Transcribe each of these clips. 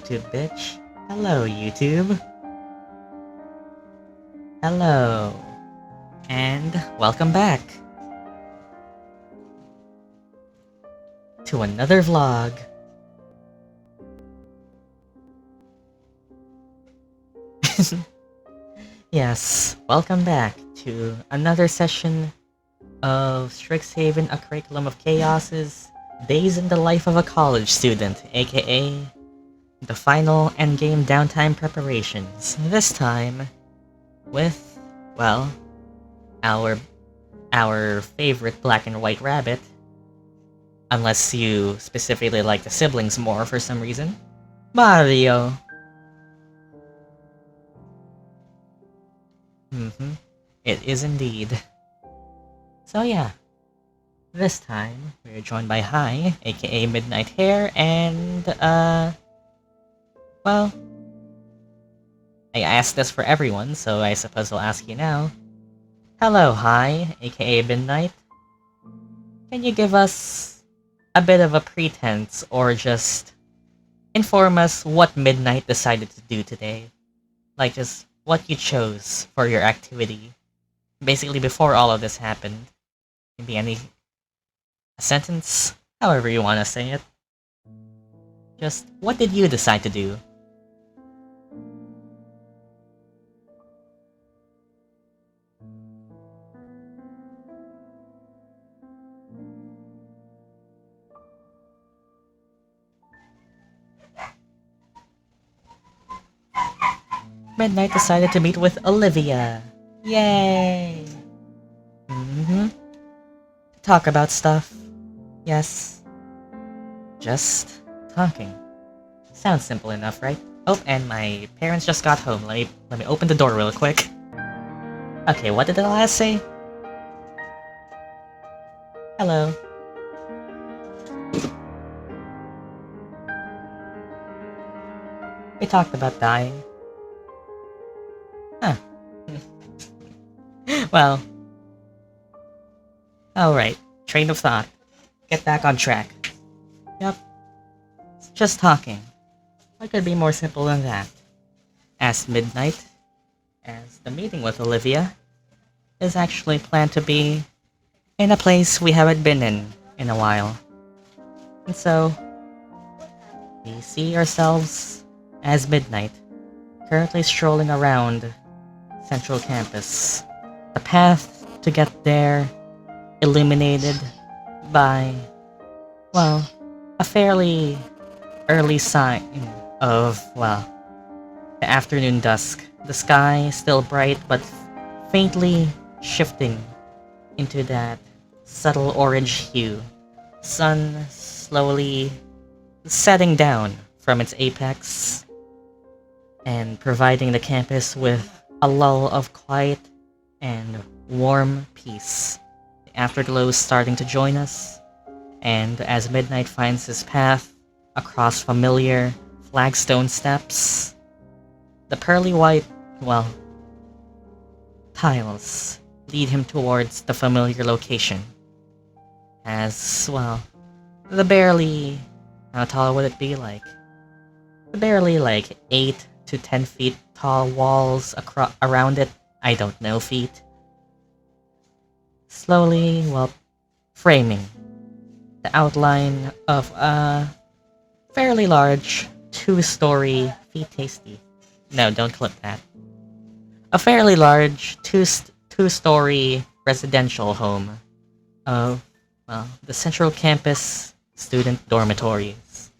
YouTube bitch. Hello, YouTube. Hello. And welcome back to another vlog. Yes, welcome back to another session of Strixhaven, a curriculum of chaos's days in the life of a college student, aka the final endgame downtime preparations. This time with, well, our favorite black and white rabbit. Unless you specifically like the siblings more for some reason. Mario. It is indeed. So yeah, this time we're joined by Hare, aka Midnight Hare, and well, I asked this for everyone, so I suppose I'll ask you now. Hello, Hare, aka Midnight. Can you give us a bit of a pretense, or just inform us what Midnight decided to do today? Like, just what you chose for your activity. Basically, before all of this happened. Maybe a sentence, however you want to say it. Just, what did you decide to do? Midnight decided to meet with Olivia. Yay! Talk about stuff. Yes. Just talking. Sounds simple enough, right? Oh, and my parents just got home. Let me open the door real quick. Okay, what did the last say? Hello. We talked about dying. Huh. Well. Alright, train of thought. Get back on track. Yep. It's just talking. What could be more simple than that? Asked Midnight, as the meeting with Olivia is actually planned to be in a place we haven't been in a while. And so, we see ourselves as Midnight, currently strolling around Central Campus. The path to get there illuminated by, well, a fairly early sign of, well, the afternoon dusk. The sky still bright, but faintly shifting into that subtle orange hue. Sun slowly setting down from its apex and providing the campus with a lull of quiet and warm peace. The afterglow is starting to join us, and as Midnight finds his path across familiar flagstone steps, the pearly white, well, tiles lead him towards the familiar location. As, well, the barely, how tall would it be, like? The barely, 8 to 10 feet tall walls around it, I don't know, feet. Slowly, well, framing the outline of a fairly large two-story feet tasty. No, don't clip that. A fairly large two-story residential home of, well, the Central Campus student dormitories.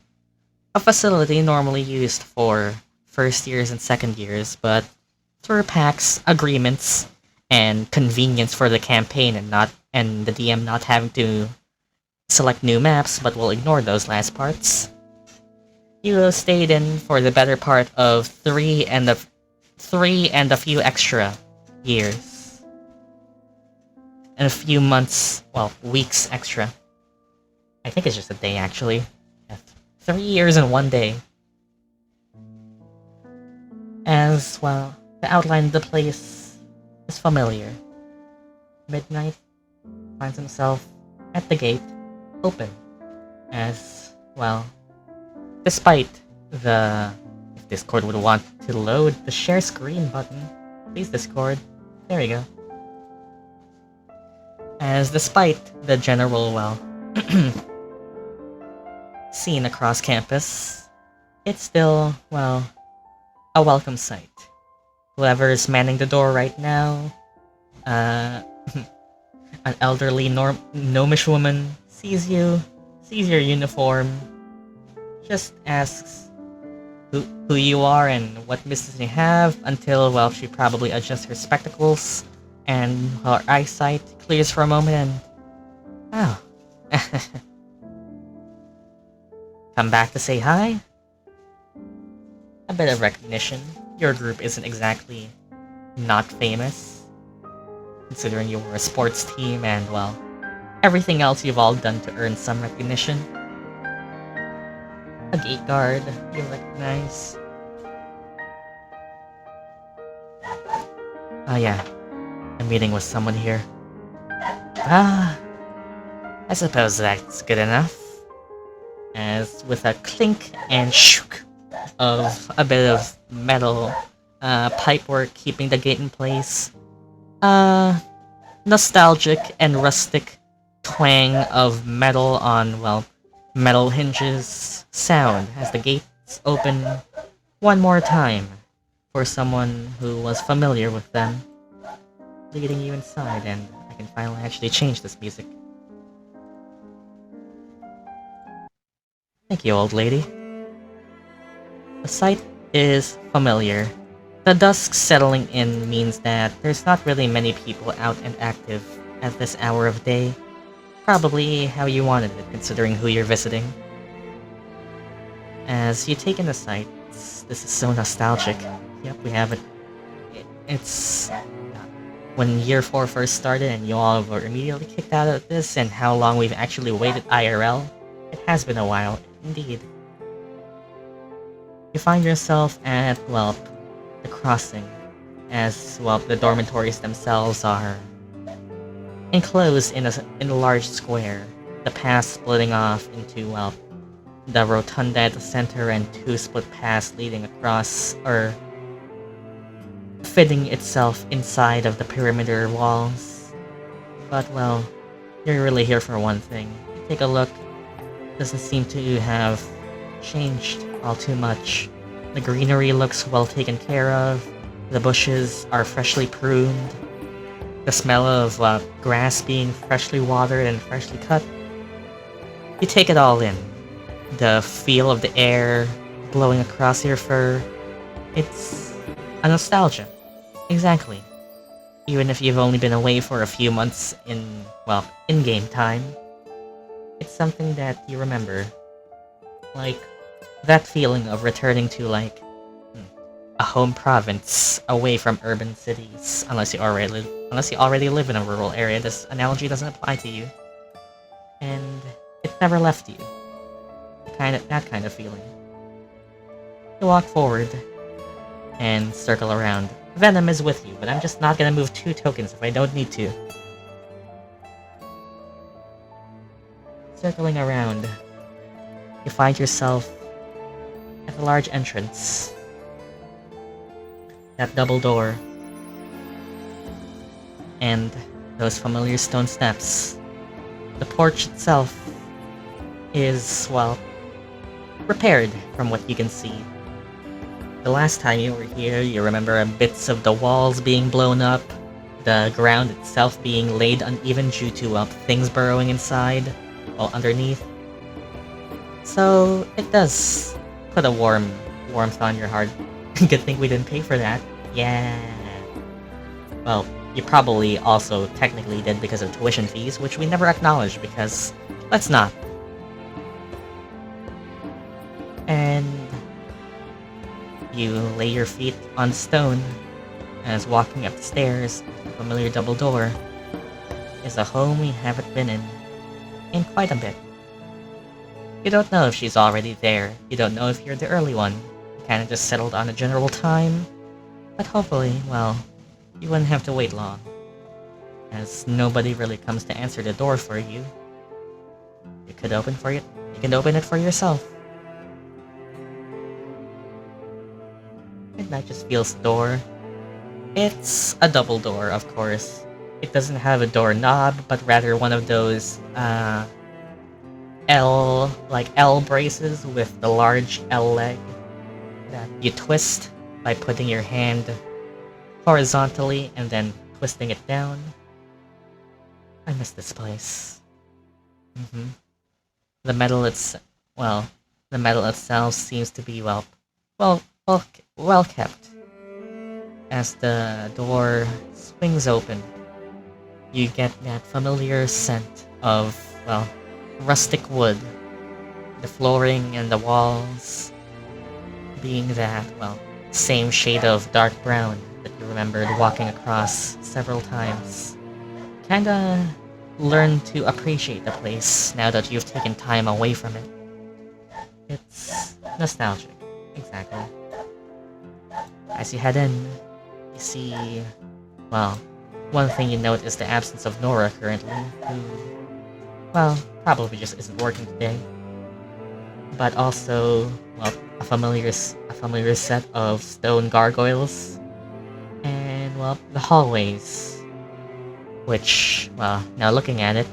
A facility normally used for first years and second years, but through packs, agreements, and convenience for the campaign and the DM not having to select new maps, but we'll ignore those last parts. You stayed in for the better part of 3 and a few extra years. And a few months, well, weeks extra. I think it's just a day, actually. 3 years and 1 day. As, well, the outline of the place is familiar. Midnight finds himself at the gate, open, as, well, despite if Discord would want to load the share screen button. Please, Discord. There we go. As despite the general, well, scene across campus, it's still, well, a welcome sight. Whoever's manning the door right now, an elderly gnomish woman sees you, sees your uniform, just asks who you are and what business you have until, well, she probably adjusts her spectacles and her eyesight clears for a moment and... Oh. Come back to say hi? A bit of recognition. Your group isn't exactly not famous, considering you were a sports team and, well, everything else you've all done to earn some recognition. A gate guard you recognize. Oh yeah, I'm meeting with someone here. Ah, I suppose that's good enough. As with a clink and shook of a bit of metal pipework keeping the gate in place, nostalgic and rustic twang of metal on, well, metal hinges sound as the gates open one more time for someone who was familiar with them, leading you inside, and I can finally actually change this music. Thank you, old lady. The sight is familiar. The dusk settling in means that there's not really many people out and active at this hour of day. Probably how you wanted it, considering who you're visiting. As you take in the sights, this is so nostalgic. Yep, we have it. It's... when Year 4 first started and you all were immediately kicked out of this, and how long we've actually waited IRL, it has been a while, indeed. You find yourself at, well, the crossing, as, well, the dormitories themselves are enclosed in a large square, the path splitting off into, well, the rotunda at the center and two split paths leading across, or fitting itself inside of the perimeter walls. But, well, you're really here for one thing. Take a look. Doesn't seem to have changed all too much. The greenery looks well taken care of. The bushes are freshly pruned. The smell of grass being freshly watered and freshly cut. You take it all in. The feel of the air blowing across your fur. It's a nostalgia. Exactly. Even if you've only been away for a few months in, well, in-game time. It's something that you remember. Like, that feeling of returning to, like, a home province away from urban cities. Unless you already live in a rural area, this analogy doesn't apply to you. And it never left you. That kind of feeling. You walk forward and circle around. Venom is with you, but I'm just not gonna move 2 tokens if I don't need to. Circling around, you find yourself at a large entrance. That double door. And those familiar stone steps. The porch itself is, well, repaired from what you can see. The last time you were here, you remember bits of the walls being blown up, the ground itself being laid uneven due to things burrowing inside, or underneath. So, it does put a warmth on your heart. Good thing we didn't pay for that. Yeah. Well, you probably also technically did because of tuition fees, which we never acknowledged because, let's not. And you lay your feet on stone as walking up the stairs, the familiar double door, is a home we haven't been in quite a bit. You don't know if she's already there, you don't know if you're the early one, you kinda just settled on a general time, but hopefully, well, you wouldn't have to wait long, as nobody really comes to answer the door for you. You can open it for yourself. Midnight just feels door. It's a double door, of course. It doesn't have a door knob, but rather one of those L braces with the large L leg that you twist by putting your hand horizontally and then twisting it down. I miss this place. The metal itself seems to be well kept. As the door swings open, you get that familiar scent of, well, rustic wood. The flooring and the walls being that, well, same shade of dark brown that you remembered walking across several times. Kinda learn to appreciate the place now that you've taken time away from it. It's nostalgic, exactly. As you head in, you see, well, one thing you note is the absence of Nora currently, who, well, probably just isn't working today. But also, well, a familiar set of stone gargoyles, and, well, the hallways, which, well, now looking at it,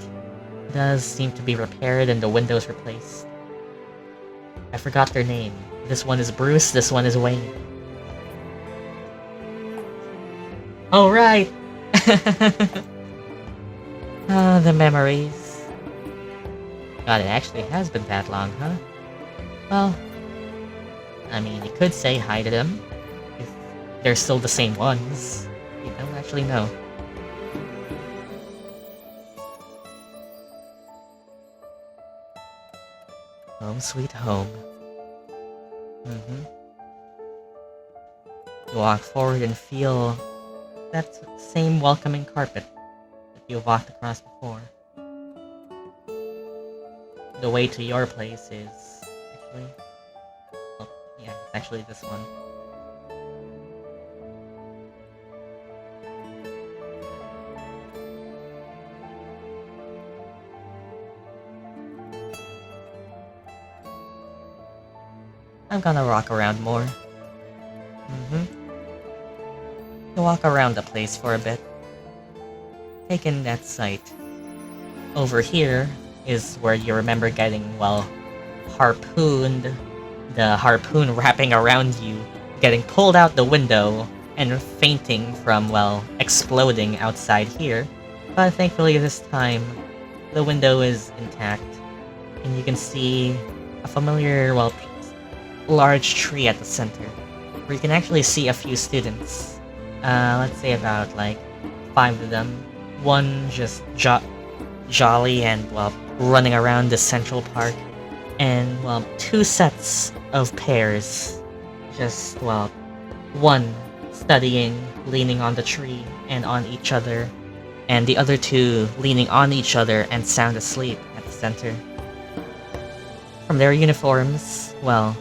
does seem to be repaired and the windows replaced. I forgot their name. This one is Bruce, this one is Wayne. Oh, right! The memories. God, it actually has been that long, huh? Well, I mean, you could say hi to them, if they're still the same ones. You don't actually know. Home sweet home. You walk forward and feel that same welcoming carpet that you walked across before. The way to your place is actually... well, yeah, it's actually this one. I'm gonna walk around more. You walk around the place for a bit. Take in that sight. Over here is where you remember getting, well, harpooned. The harpoon wrapping around you, getting pulled out the window, and fainting from, well, exploding outside here. But thankfully this time, the window is intact. And you can see a familiar, well, large tree at the center, where you can actually see a few students. Let's say about, like, 5 of them. One just jolly and, well, running around the central park. And, well, 2 sets of pairs. Just, well, one studying, leaning on the tree and on each other. And the other 2 leaning on each other and sound asleep at the center. From their uniforms, well,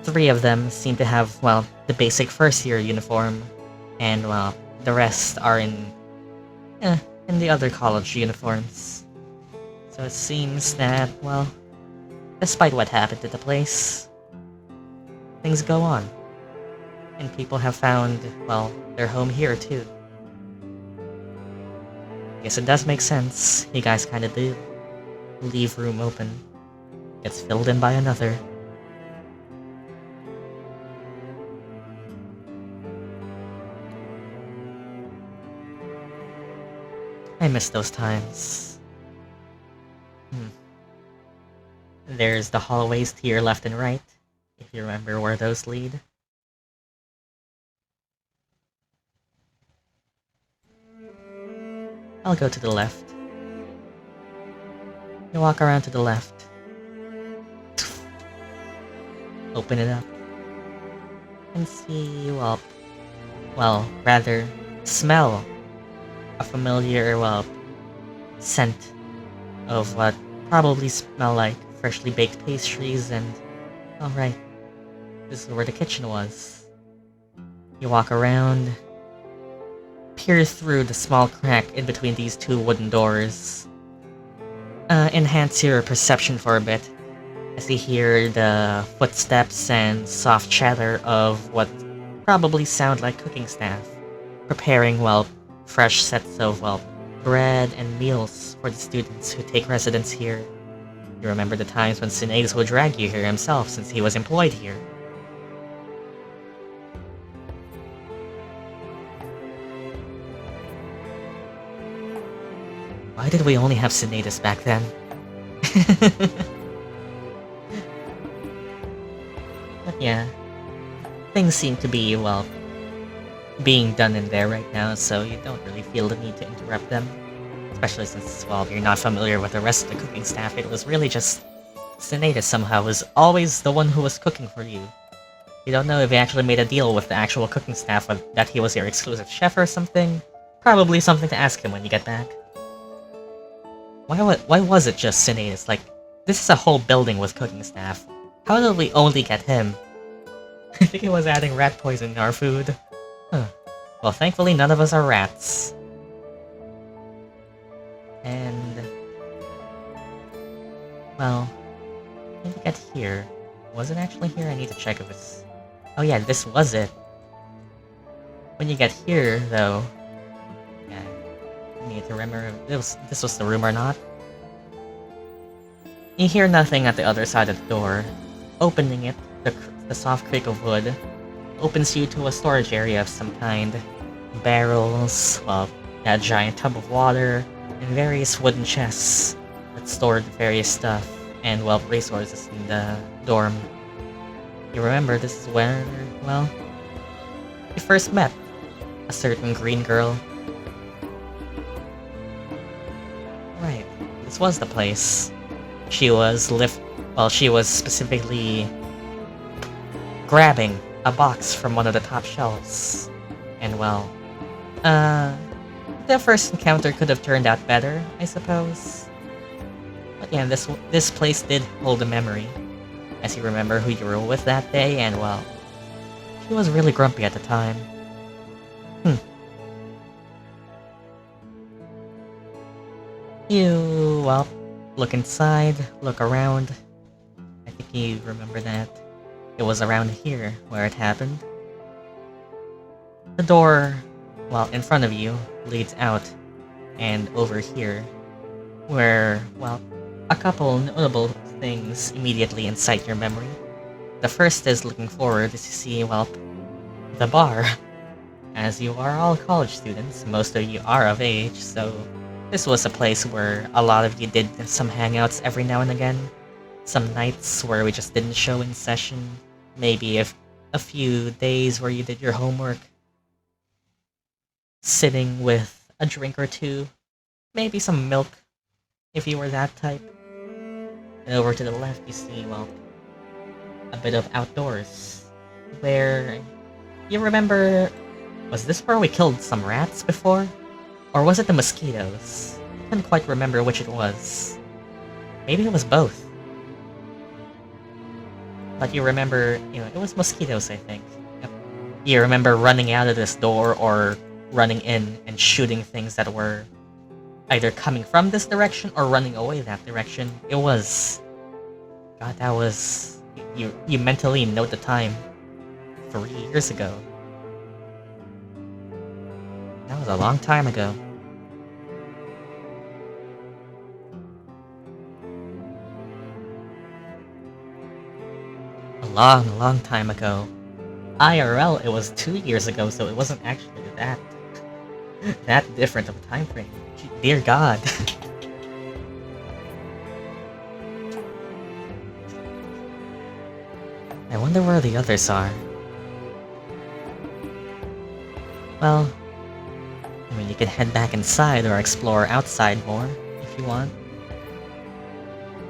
3 of them seem to have, well, the basic first-year uniform, and, well, the rest are in the other college uniforms. So it seems that, well, despite what happened to the place, things go on. And people have found, well, their home here, too. Guess it does make sense. You guys kinda do leave room open. Gets filled in by another. I miss those times. There's the hallways to your left and right, if you remember where those lead. I'll go to the left. You walk around to the left. Open it up. And see, well, rather, smell a familiar, well, scent of what probably smell like freshly baked pastries and... alright, this is where the kitchen was. You walk around, peer through the small crack in between these 2 wooden doors. Enhance your perception for a bit. as you hear the footsteps and soft chatter of what probably sound like cooking staff, preparing, well, fresh sets of, well, bread and meals for the students who take residence here. You remember the times when Sinetis would drag you here himself since he was employed here. Why did we only have Sinetis back then? But yeah, things seem to be, well, being done in there right now, so you don't really feel the need to interrupt them. Especially since, well, if you're not familiar with the rest of the cooking staff, it was really just Sinetis somehow was always the one who was cooking for you. You don't know if he actually made a deal with the actual cooking staff that he was your exclusive chef or something. Probably something to ask him when you get back. Why was it just Sinetis? Like, this is a whole building with cooking staff. How did we only get him? I think he was adding rat poison in our food. Huh. Well, thankfully none of us are rats. And... well... when you get here... was it actually here? I need to check if it's... oh yeah, this was it. When you get here, though... yeah, I need to remember if this was the room or not. You hear nothing at the other side of the door. Opening it, the soft creak of wood opens you to a storage area of some kind. Barrels, well, a giant tub of water, and various wooden chests that stored various stuff and, well, resources in the dorm. You remember this is where, well, you first met a certain green girl. Right, this was the place. She was she was specifically grabbing a box from one of the top shelves. And, well, the first encounter could have turned out better, I suppose. But yeah, this place did hold a memory, as you remember who you were with that day, and, well, she was really grumpy at the time. You, well, look inside, look around. I think you remember that. It was around here where it happened. The door, well, in front of you, leads out, and over here, where, well, a couple notable things immediately incite your memory. The first is looking forward to see, well, the bar. As you are all college students, most of you are of age, so this was a place where a lot of you did some hangouts every now and again. Some nights where we just didn't show in session. Maybe a few days where you did your homework. Sitting with a drink or two. Maybe some milk, if you were that type. And over to the left you see, well, a bit of outdoors. Where... you remember... was this where we killed some rats before? Or was it the mosquitoes? I couldn't quite remember which it was. Maybe it was both. But you remember, it was mosquitoes, I think. Yep. You remember running out of this door or running in and shooting things that were either coming from this direction or running away that direction. It was... God, that was... You mentally note the time. 3 years ago. That was a long time ago. A long time ago. IRL, it was 2 years ago, so it wasn't actually that different of a time frame. Dear God. I wonder where the others are. Well, I mean, you can head back inside or explore outside more, if you want.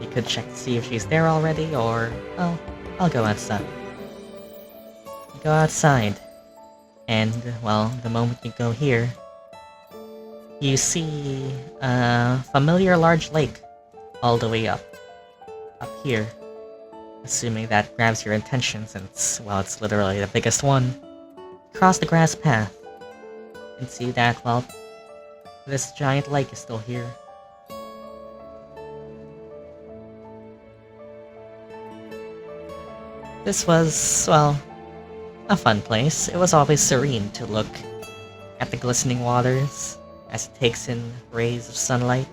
You could check to see if she's there already, or... well, I'll go outside. You go outside, and, well, the moment you go here, you see a familiar large lake all the way up here. Assuming that grabs your attention since, well, it's literally the biggest one. Cross the grass path, and see that, well, this giant lake is still here. This was, well, a fun place. It was always serene to look at the glistening waters as it takes in rays of sunlight.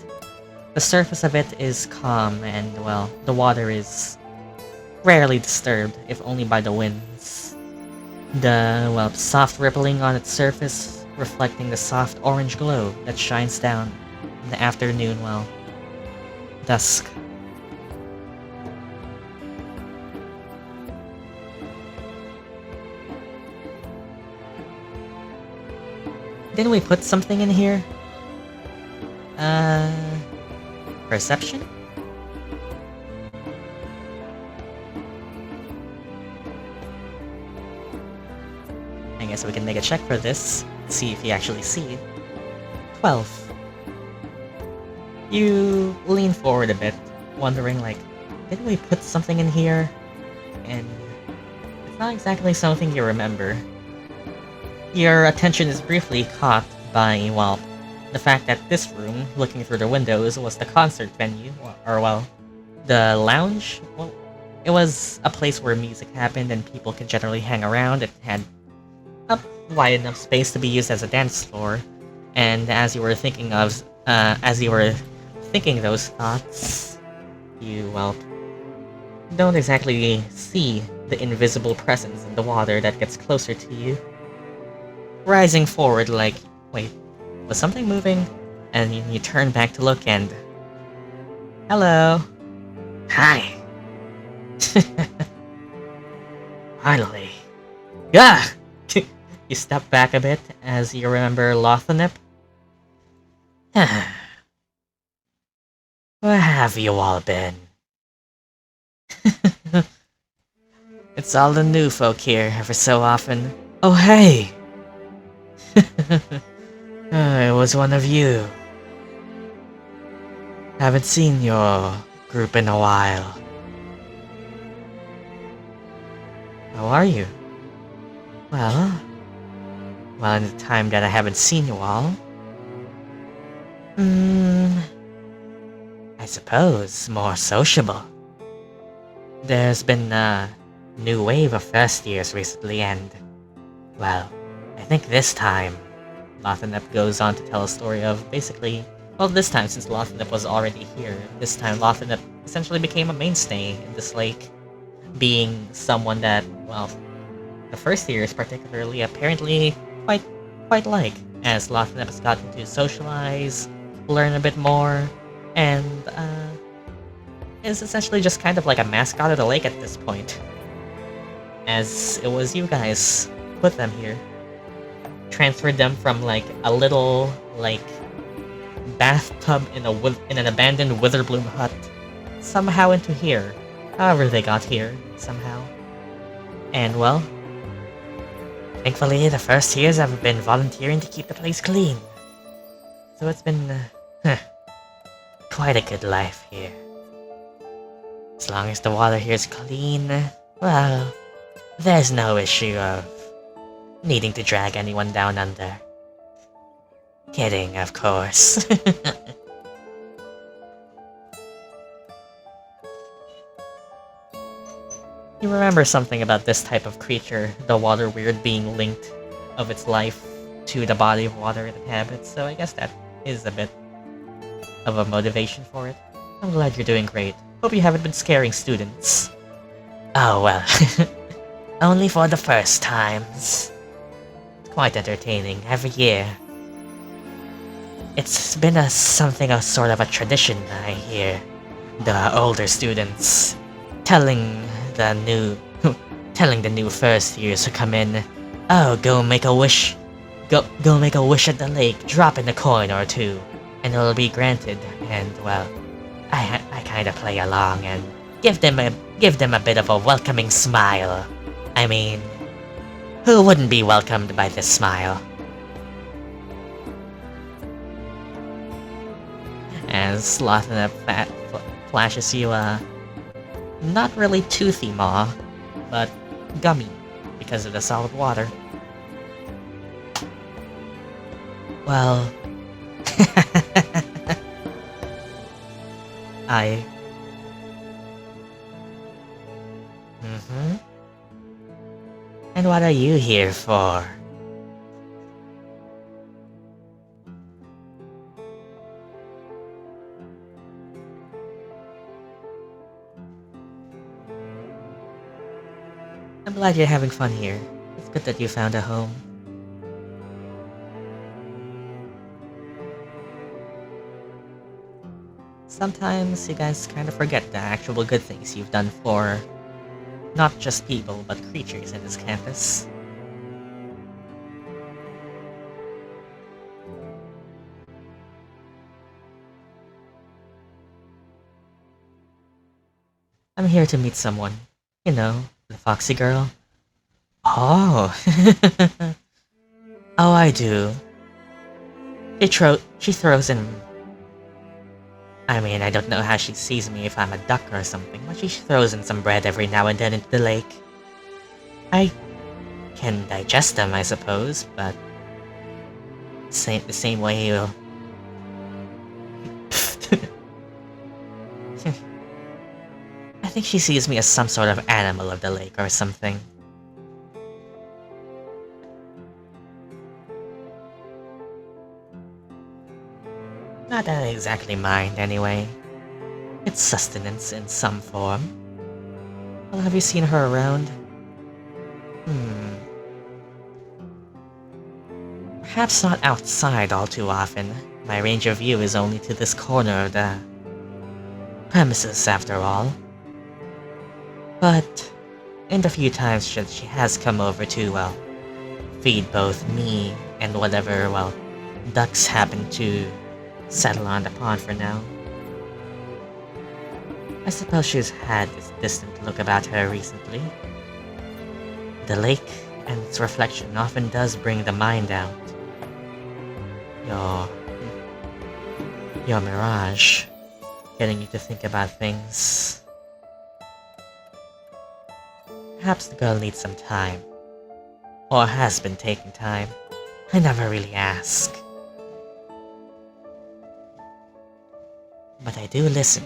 The surface of it is calm and, well, the water is rarely disturbed, if only by the winds. The, well, soft rippling on its surface reflecting the soft orange glow that shines down in the afternoon, well, dusk. Didn't we put something in here? Perception? I guess we can make a check for this, see if you actually see it. 12. You lean forward a bit, wondering like, didn't we put something in here? And it's not exactly something you remember. Your attention is briefly caught by, well, the fact that this room, looking through the windows, was the concert venue, or well, the lounge? Well, it was a place where music happened and people could generally hang around. It had a wide enough space to be used as a dance floor. And as you were thinking those thoughts, you, well, don't exactly see the invisible presence in the water that gets closer to you. Rising forward like, wait, was something moving? And you turn back to look and... Hello! Hi! Arleigh. Yeah! You step back a bit as you remember Lothanip. Where have you all been? It's all the new folk here every so often. Oh hey! It was one of you. Haven't seen your group in a while. How are you? Well, in the time that I haven't seen you all... I suppose more sociable. There's been a new wave of first years recently and... well, I think this time... Lothanip goes on to tell a story of basically... well, this time, since Lothanip was already here, this time Lothanip essentially became a mainstay in this lake. Being someone that, well, the first years particularly apparently quite like, as Lothanip has gotten to socialize, learn a bit more, and is essentially just kind of like a mascot of the lake at this point. As it was you guys put them here. Transferred them from like a little like bathtub in an abandoned Witherbloom hut somehow into here. However they got here, somehow. And well, thankfully the first years I've been volunteering to keep the place clean. So it's been quite a good life here. As long as the water here is clean, well, there's no issue of needing to drag anyone down under. Kidding, of course. You remember something about this type of creature, the water weird being linked of its life to the body of water it inhabits, so I guess that is a bit of a motivation for it. I'm glad you're doing great. Hope you haven't been scaring students. Oh well, only for the first times. Quite entertaining every year. It's been something of sort of a tradition, I hear. The older students telling the new first years who come in, oh, go make a wish. Go make a wish at the lake, drop in a coin or two, and it'll be granted. And well, I kind of play along and give them a bit of a welcoming smile. I mean, who wouldn't be welcomed by this smile? As Lothanip flashes you a not really toothy maw, but gummy because of the solid water. Well, what are you here for? I'm glad you're having fun here. It's good that you found a home. Sometimes you guys kind of forget the actual good things you've done for not just people, but creatures in this campus. I'm here to meet someone. You know, the foxy girl. Oh! Oh, I do. She throws in... I mean, I don't know how she sees me if I'm a duck or something, but she throws in some bread every now and then into the lake. I can digest them, I suppose, but... the same way you... I think she sees me as some sort of animal of the lake or something. Not that I exactly mind, anyway. It's sustenance in some form. Well, have you seen her around? Perhaps not outside all too often. My range of view is only to this corner of the premises, after all. But in the few times that she has come over to, well, feed both me and whatever, well, ducks happen to settle on the pond for now. I suppose she's had this distant look about her recently. The lake and its reflection often does bring the mind out. Your mirage, getting you to think about things. Perhaps the girl needs some time. Or has been taking time. I never really ask. But I do listen.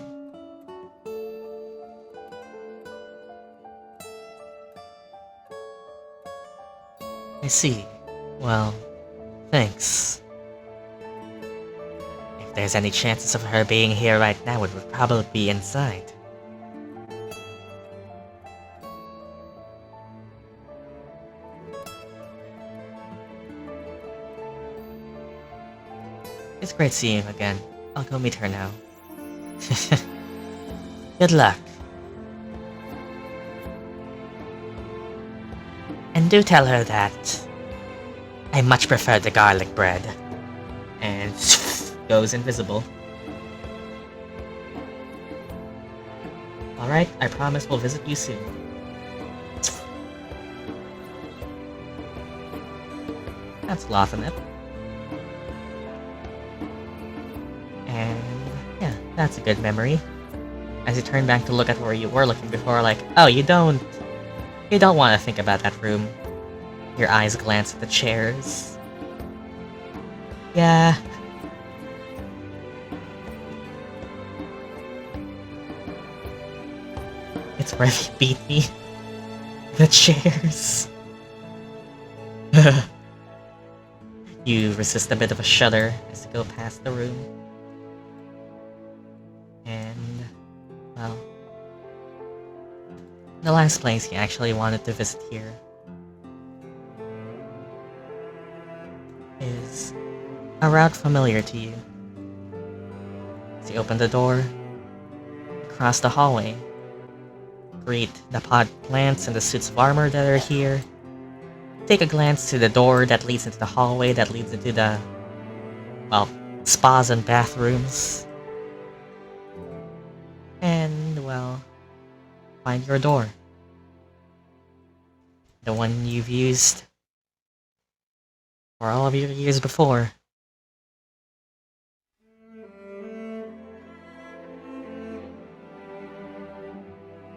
I see. Well, thanks. If there's any chances of her being here right now, it would probably be inside. It's great seeing you again. I'll go meet her now. Good luck. And do tell her that I much prefer the garlic bread. And goes invisible. Alright, I promise we'll visit you soon. That's laughing it. And yeah, that's a good memory. As you turn back to look at where you were looking before, like, oh, you don't want to think about that room. Your eyes glance at the chairs. Yeah. It's where they beat me. The chairs. You resist a bit of a shudder as you go past the room. And, well, the last place you actually wanted to visit here is a route familiar to you. As you open the door, across the hallway, greet the pod plants and the suits of armor that are here. Take a glance to the door that leads into the hallway that leads into the, well, spas and bathrooms. And, well, find your door. The one you've used for all of your years before.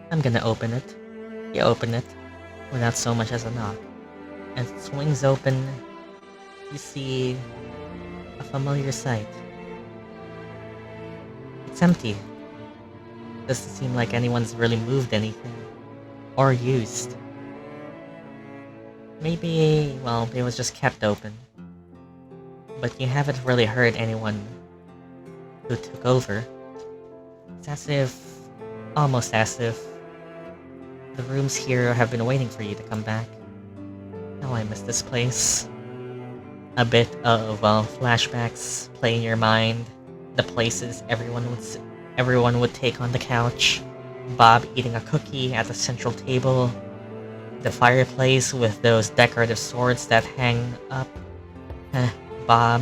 I'm gonna open it. You open it without so much as a knock. As it swings open, you see a familiar sight. It's empty. Doesn't seem like anyone's really moved anything or used. Maybe, well, it was just kept open. But you haven't really heard anyone who took over. It's as if, almost as if, the rooms here have been waiting for you to come back. Now I miss this place. A bit of, well, flashbacks play in your mind. The places everyone would take on the couch. Bob eating a cookie at the central table. The fireplace with those decorative swords that hang up. Bob.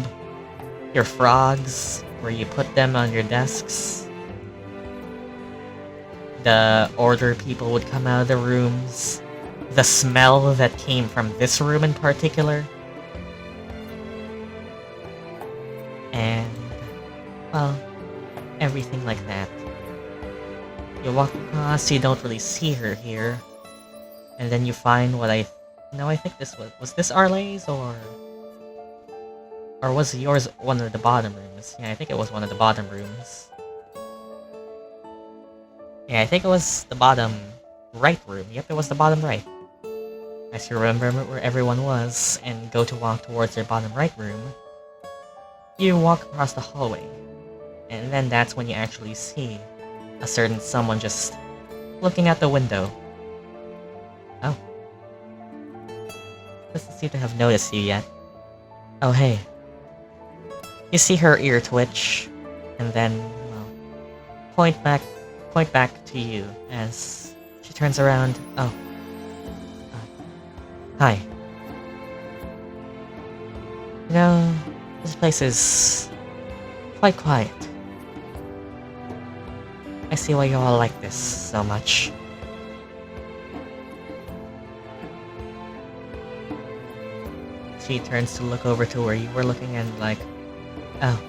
Your frogs, where you put them on your desks. The order people would come out of the rooms. The smell that came from this room in particular. And, well, everything like that. You walk across, you don't really see her here. And then you find what I think this was this Arleigh's, or was yours one of the bottom rooms? Yeah, I think it was one of the bottom rooms. Yeah, I think it was the bottom right room. Yep, it was the bottom right. As you remember where everyone was, and go to walk towards your bottom right room, you walk across the hallway. And then that's when you actually see a certain someone just looking out the window. Oh. Doesn't seem to have noticed you yet. Oh, hey. You see her ear twitch, and then, well, point back to you as she turns around. Oh. Hi. You know, this place is quite quiet. I see why you all like this so much. She turns to look over to where you were looking and like, oh.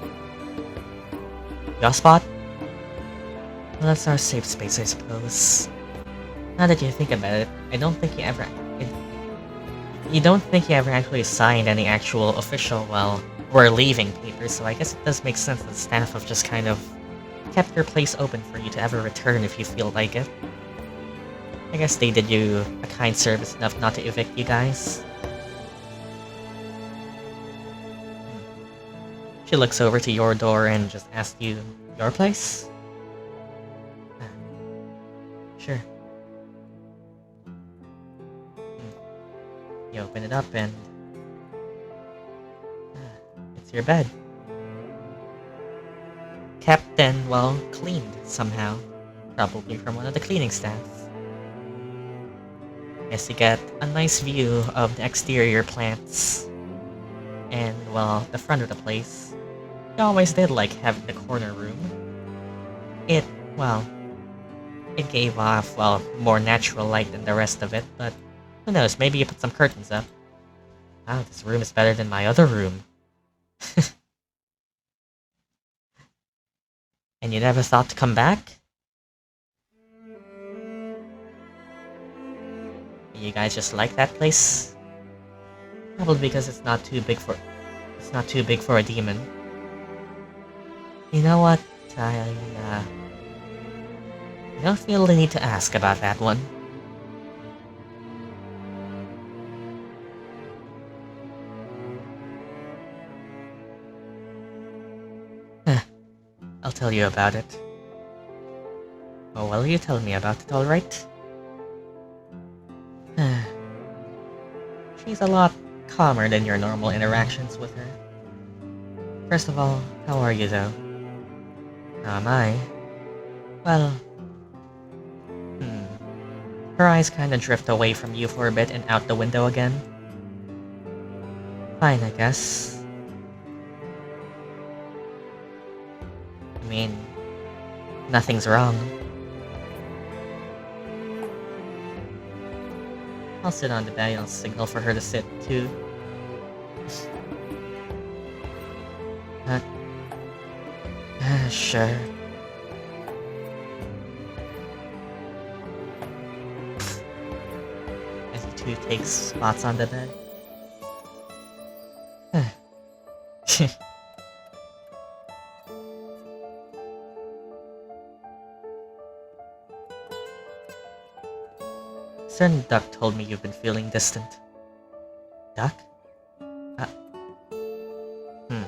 Your spot? Well, that's our safe space, I suppose. Now that you think about it, you don't think you ever actually signed any actual official, well, we're leaving papers, so I guess it does make sense that staff have just kind of kept your place open for you to ever return if you feel like it. I guess they did you a kind service enough not to evict you guys. She looks over to your door and just asks you, your place? Sure. You open it up and it's your bed. Kept and, well, cleaned somehow. Probably from one of the cleaning staff. Guess you get a nice view of the exterior plants. And, well, the front of the place. You always did like having the corner room. It gave off, well, more natural light than the rest of it, but who knows, maybe you put some curtains up. Wow, this room is better than my other room. And you never thought to come back? You guys just like that place? Probably because it's not too big for a demon. You know what? I don't feel the need to ask about that one. I'll tell you about it. Oh, well, you tell me about it, alright? She's a lot calmer than your normal interactions with her. First of all, how are you, though? How am I? Well... Her eyes kinda drift away from you for a bit and out the window again. Fine, I guess. I mean... nothing's wrong. I'll sit on the bed and I'll signal for her to sit, too. Sure. As you two take spots on the bed. Certain Duck told me you've been feeling distant. Murdock? Hmm.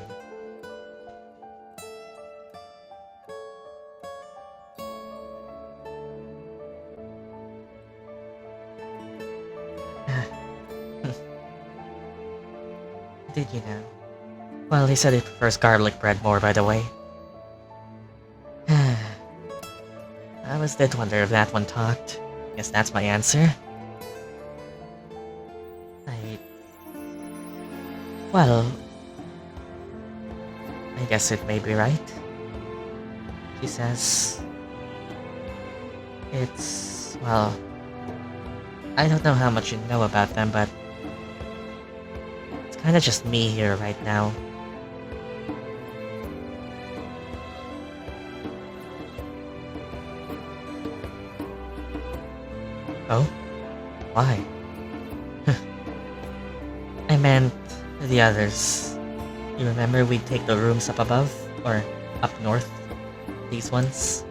Did you know? Well, he said he prefers garlic bread more, by the way. I always did wonder if that one talked. Guess that's my answer. Well, I guess it may be right. She says... It's... well... I don't know how much you know about them, but... it's kinda just me here right now. Oh? Why? I meant the others. You remember we'd take the rooms up above? Or up north? These ones?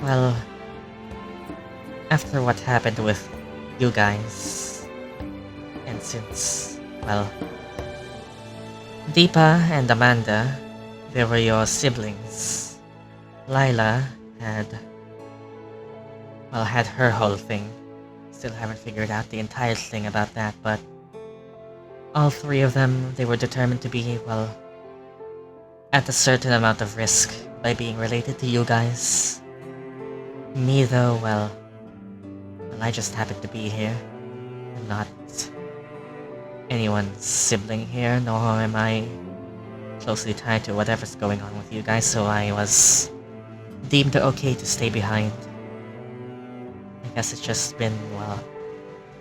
Well... after what happened with you guys... and since... well... Deepa and Amanda, they were your siblings. Lila had... well, had her whole thing. Still haven't figured out the entire thing about that, but... all three of them, they were determined to be, well... at a certain amount of risk by being related to you guys. Me though, well... I just happened to be here. I'm not... anyone's sibling here, nor am I... closely tied to whatever's going on with you guys, so I was... deemed okay to stay behind. I guess it's just been, well,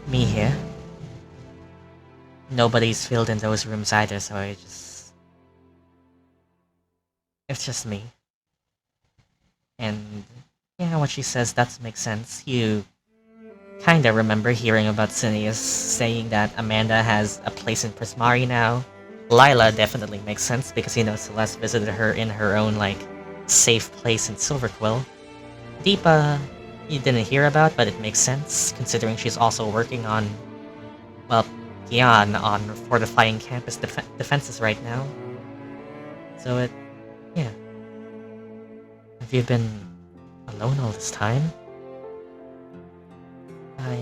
me here. Nobody's filled in those rooms either, so it's just me. And, yeah, what she says does make sense. You kinda remember hearing about Sinetis saying that Amanda has a place in Prismari now. Lila definitely makes sense, because you know Celeste visited her in her own, like, safe place in Silverquill. Deepa... you didn't hear about, but it makes sense, considering she's also working on, well, Gyan on fortifying campus defenses right now. So yeah. Have you been alone all this time? Well,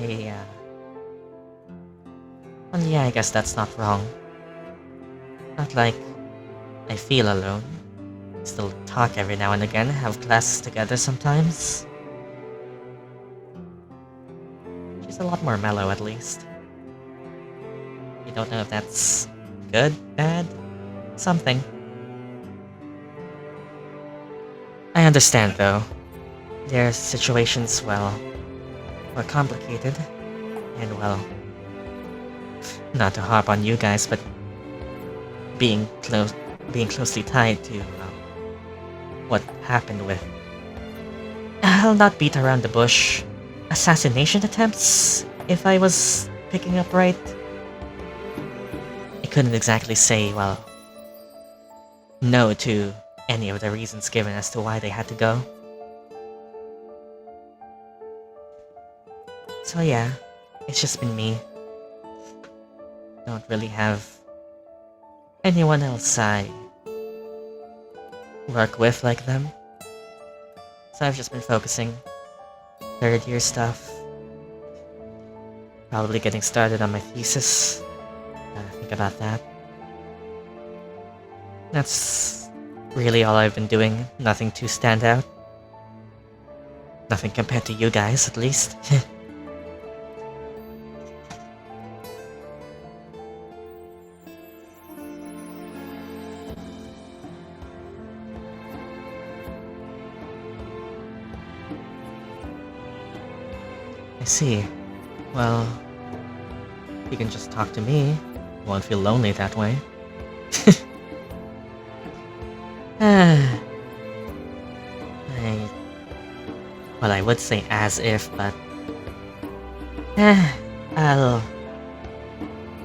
yeah, I guess that's not wrong. Not like I feel alone. Still talk every now and again, have classes together sometimes. She's a lot more mellow, at least. You don't know if that's good, bad, something. I understand, though. Their situations, well, were complicated, and well, not to harp on you guys, but being closely tied to what happened with... I'll not beat around the bush. Assassination attempts, if I was picking up right. I couldn't exactly say, well, no to any of the reasons given as to why they had to go. So yeah, it's just been me. Don't really have anyone else I work with like them. So I've just been focusing. Third year stuff. Probably getting started on my thesis. Gotta think about that. That's really all I've been doing. Nothing too stand out. Nothing compared to you guys, at least. I see. Well, you can just talk to me. You won't feel lonely that way. Well, I would say as if, but... I'll...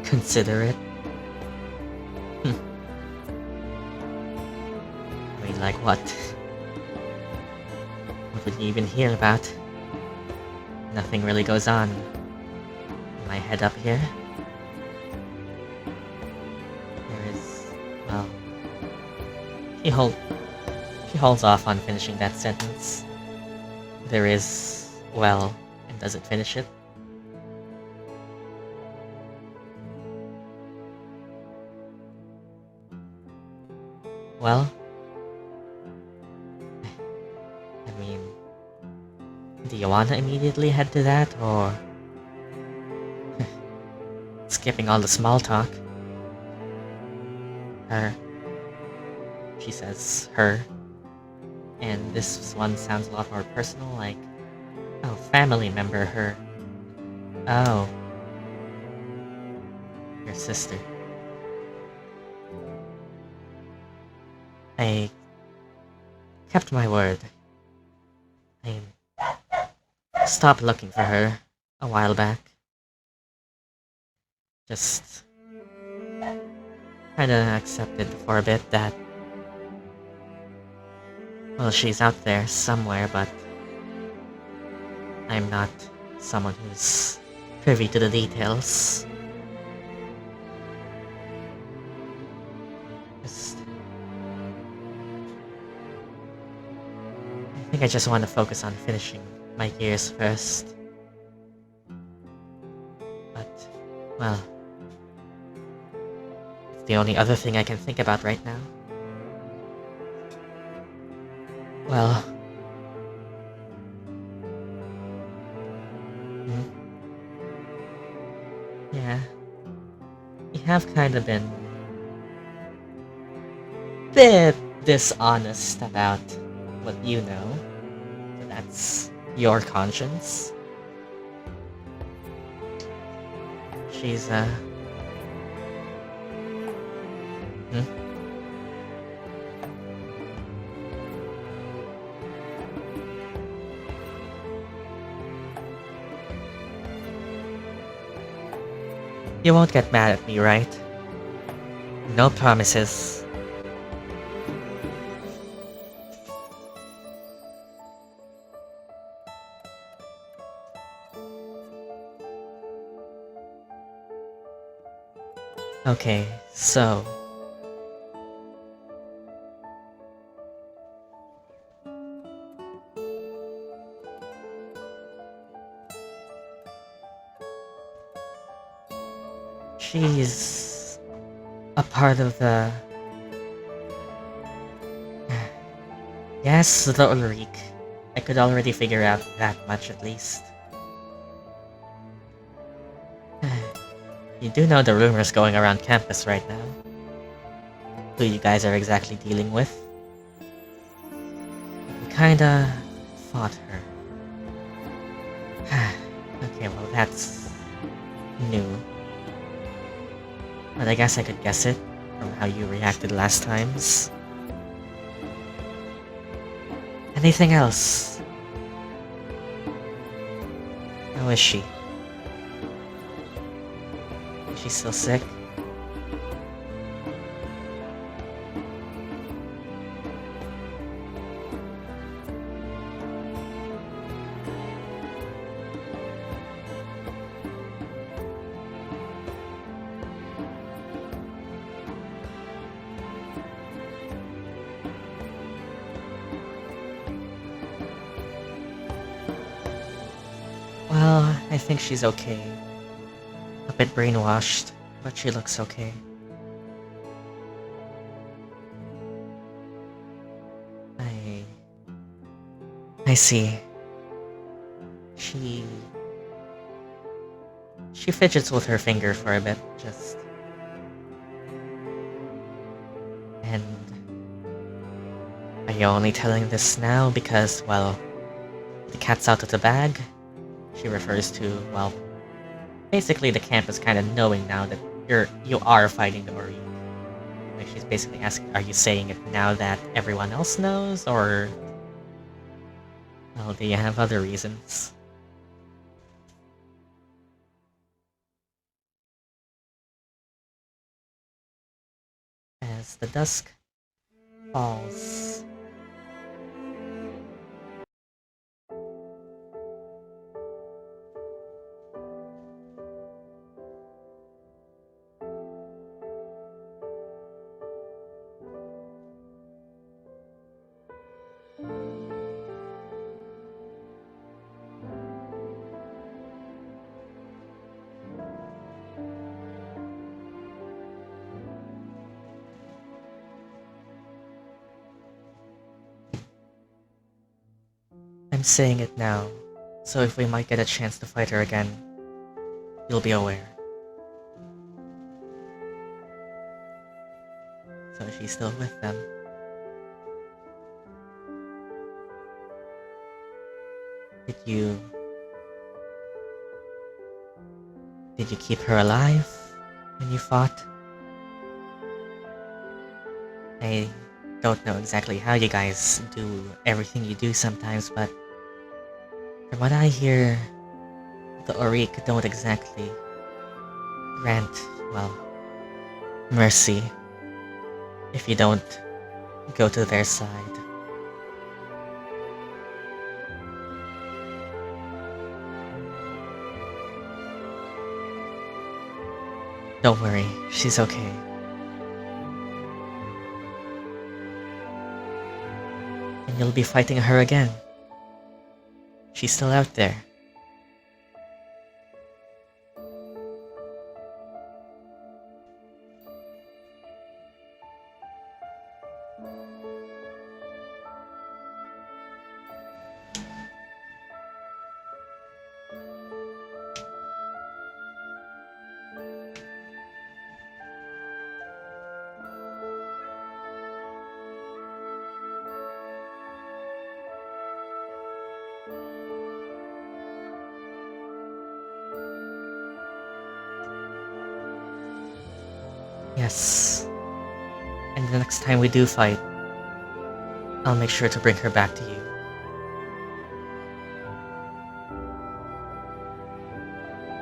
consider it. I mean, like what? What would you even hear about? Nothing really goes on. my head up here. There is, well, she holds off on finishing that sentence. There is, well, and doesn't finish it. Well, I mean, do you want to immediately head to that, or skipping all the small talk? Her. She says her. And this one sounds a lot more personal, like, oh, family member, her. Oh. Your sister. I kept my word. I stopped looking for her a while back. Just kinda accepted for a bit that, well, she's out there somewhere, but I'm not someone who's privy to the details. I think I just want to focus on finishing my gears first. But, well, it's the only other thing I can think about right now. Well... Yeah. You have kind of been... bit dishonest about what you know. So that's your conscience. She's, You won't get mad at me, right? No promises. Okay, so... she's... a part of the... Yes, the Ulrich. I could already figure out that much at least. You do know the rumors going around campus right now. Who you guys are exactly dealing with. You kinda... fought her. Okay, well that's... new. But I guess I could guess it from how you reacted last times. Anything else? How is she? Is she still sick? Well, I think she's okay. A bit brainwashed, but she looks okay. I see. She fidgets with her finger for a bit, just... And... Are you only telling this now because, well, the cat's out of the bag? She refers to, well, basically the camp is kind of knowing now that you are fighting the Ori. Like she's basically asking, are you saying it now that everyone else knows, or... Well, do you have other reasons? As the dusk falls... I'm saying it now, so if we might get a chance to fight her again, you'll be aware. So she's still with them. Did you keep her alive when you fought? I don't know exactly how you guys do everything you do sometimes, but from what I hear, the Auric don't exactly grant, well, mercy if you don't go to their side. Don't worry, she's okay. And you'll be fighting her again. She's still out there. Yes. And the next time we do fight, I'll make sure to bring her back to you.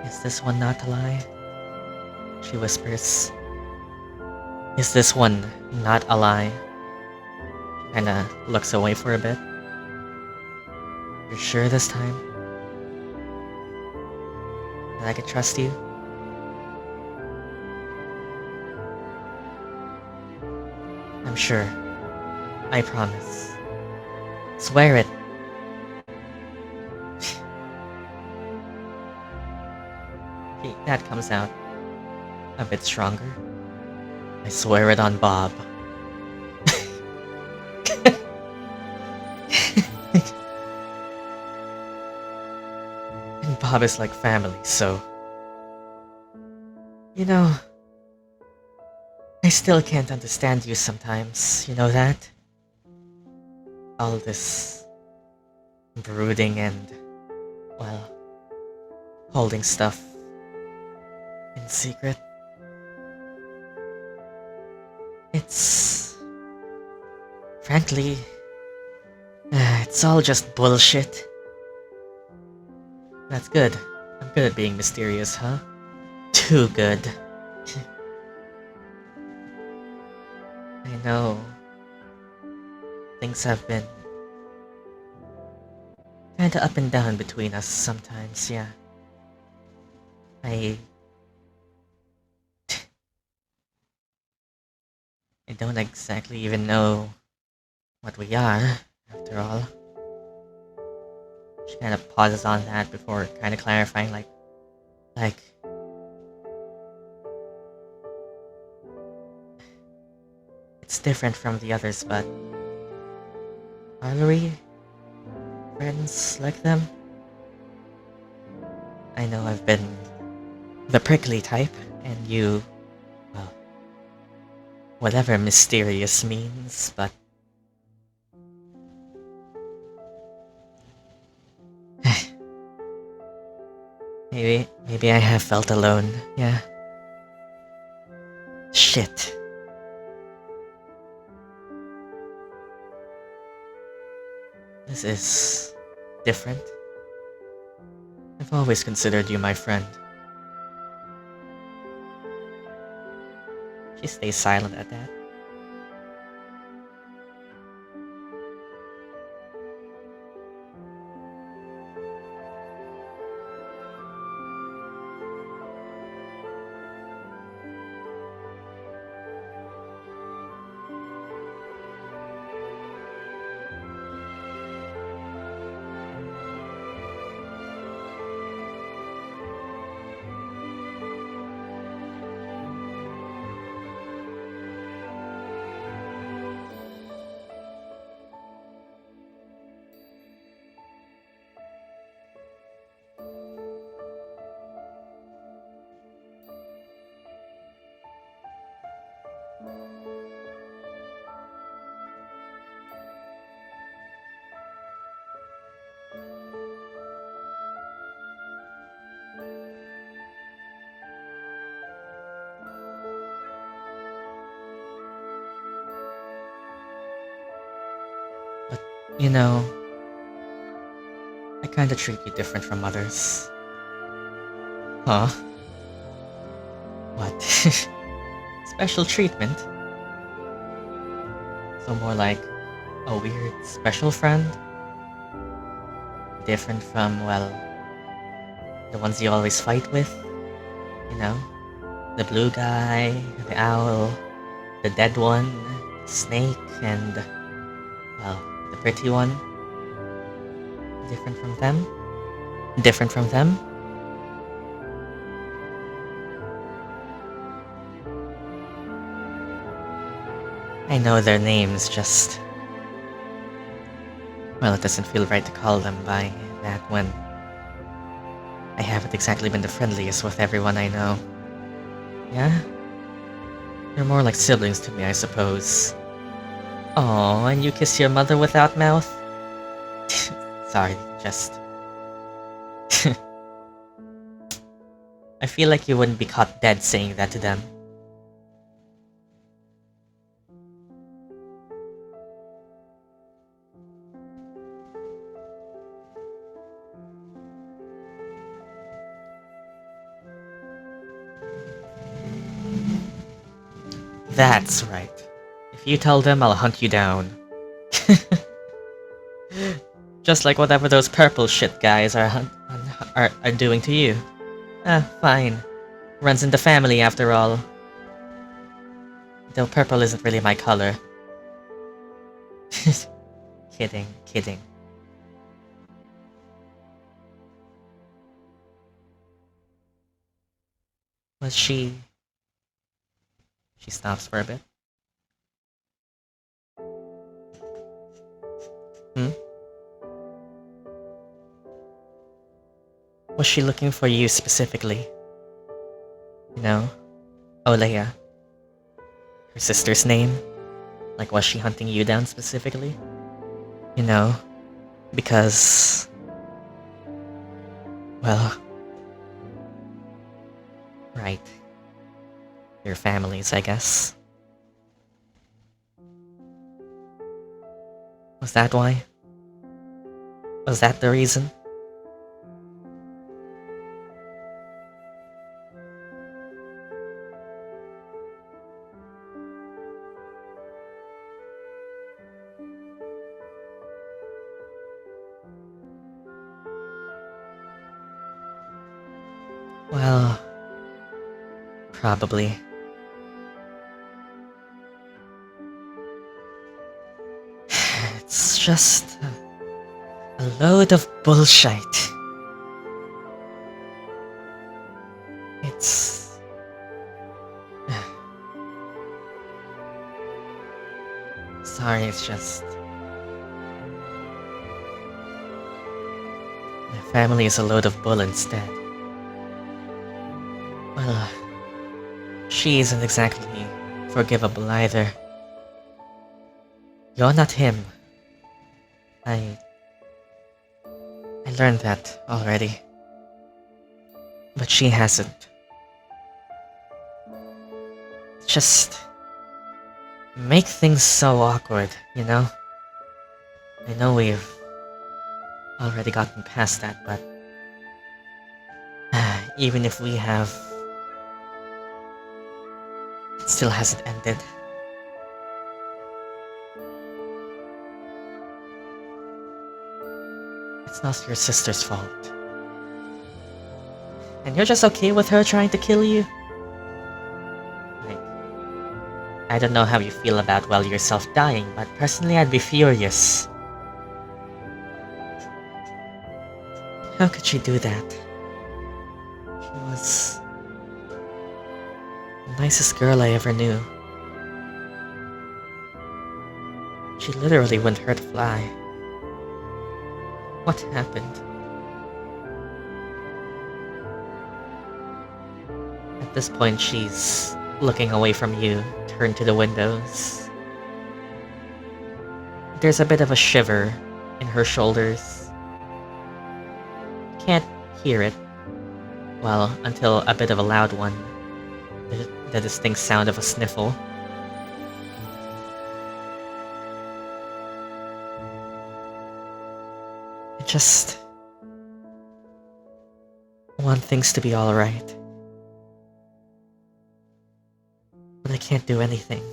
Is this one not a lie? She whispers. Is this one not a lie? She kinda looks away for a bit. You're sure this time? That I could trust you? I'm sure. I promise. Swear it. That comes out a bit stronger. I swear it on Bob. And Bob is like family, so... You know... I still can't understand you sometimes, you know that? All this... brooding and... well... holding stuff... in secret. It's... frankly... it's all just bullshit. That's good. I'm good at being mysterious, huh? Too good. I know. Things have been... kinda up and down between us sometimes, yeah. I don't exactly even know what we are, after all. She kind of pauses on that before kind of clarifying, like... It's different from the others, but... Arleigh? Friends like them? I know I've been... the prickly type, and you... well... whatever mysterious means, but... Maybe I have felt alone, yeah. Shit. This is... different. I've always considered you my friend. She stays silent at that. You know, I kinda treat you different from others. Huh? What? Special treatment? So more like a weird special friend? Different from, well, the ones you always fight with? You know? The blue guy, the owl, the dead one, the snake, and, well, the pretty one? Different from them? Different from them? I know their names, just... well, it doesn't feel right to call them by that when I haven't exactly been the friendliest with everyone I know. Yeah? They're more like siblings to me, I suppose. Oh, and you kiss your mother without mouth? Sorry, just... I feel like you wouldn't be caught dead saying that to them. That's right. If you tell them, I'll hunt you down. Just like whatever those purple shit guys are doing to you. Ah, fine. Runs in the family after all. Though purple isn't really my color. Kidding, kidding. Was she... She stops for a bit. Was she looking for you specifically? You know? Arleigh. Her sister's name? Like, was she hunting you down specifically? You know? Because... well... right. Your families, I guess. Was that why? Was that the reason? Well... probably. It's just a load of bullshit. It's... sorry, it's just... my family is a load of bull instead. Well, she isn't exactly forgivable either. You're not him. I learned that already. But she hasn't. Just... make things so awkward, you know? I know we've already gotten past that, but... even if we have... it still hasn't ended. It's not your sister's fault. And you're just okay with her trying to kill you? Like, I don't know how you feel about, well, yourself dying, but personally I'd be furious. How could she do that? She was... the nicest girl I ever knew. She literally wouldn't hurt a fly. What happened? At this point, she's looking away from you, turned to the windows. There's a bit of a shiver in her shoulders. Can't hear it. Well, until a bit of a loud one. The distinct sound of a sniffle. just want things to be alright. But I can't do anything.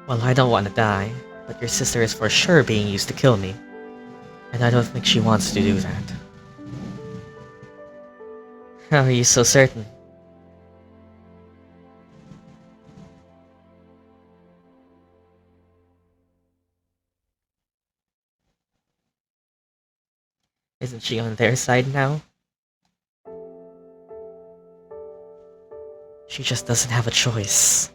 Well, I don't want to die, but your sister is for sure being used to kill me. And I don't think she wants to do that. How are you so certain? Isn't she on their side now? She just doesn't have a choice.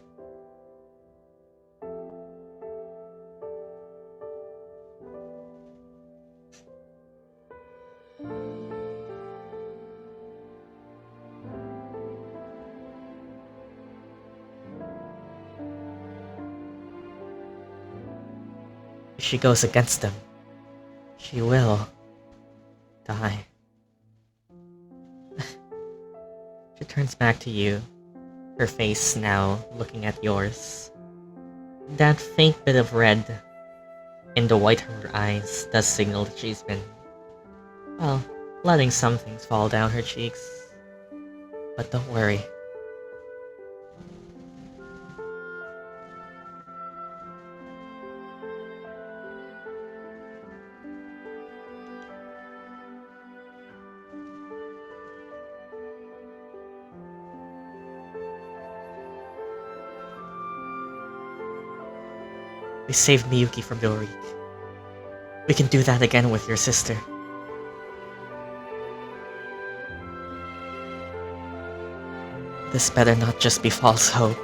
If she goes against them, she will die. She turns back to you, her face now looking at yours. That faint bit of red in the white of her eyes does signal that she's been, well, letting some things fall down her cheeks. But don't worry. We saved Miyuki from the reek. We can do that again with your sister. This better not just be false hope.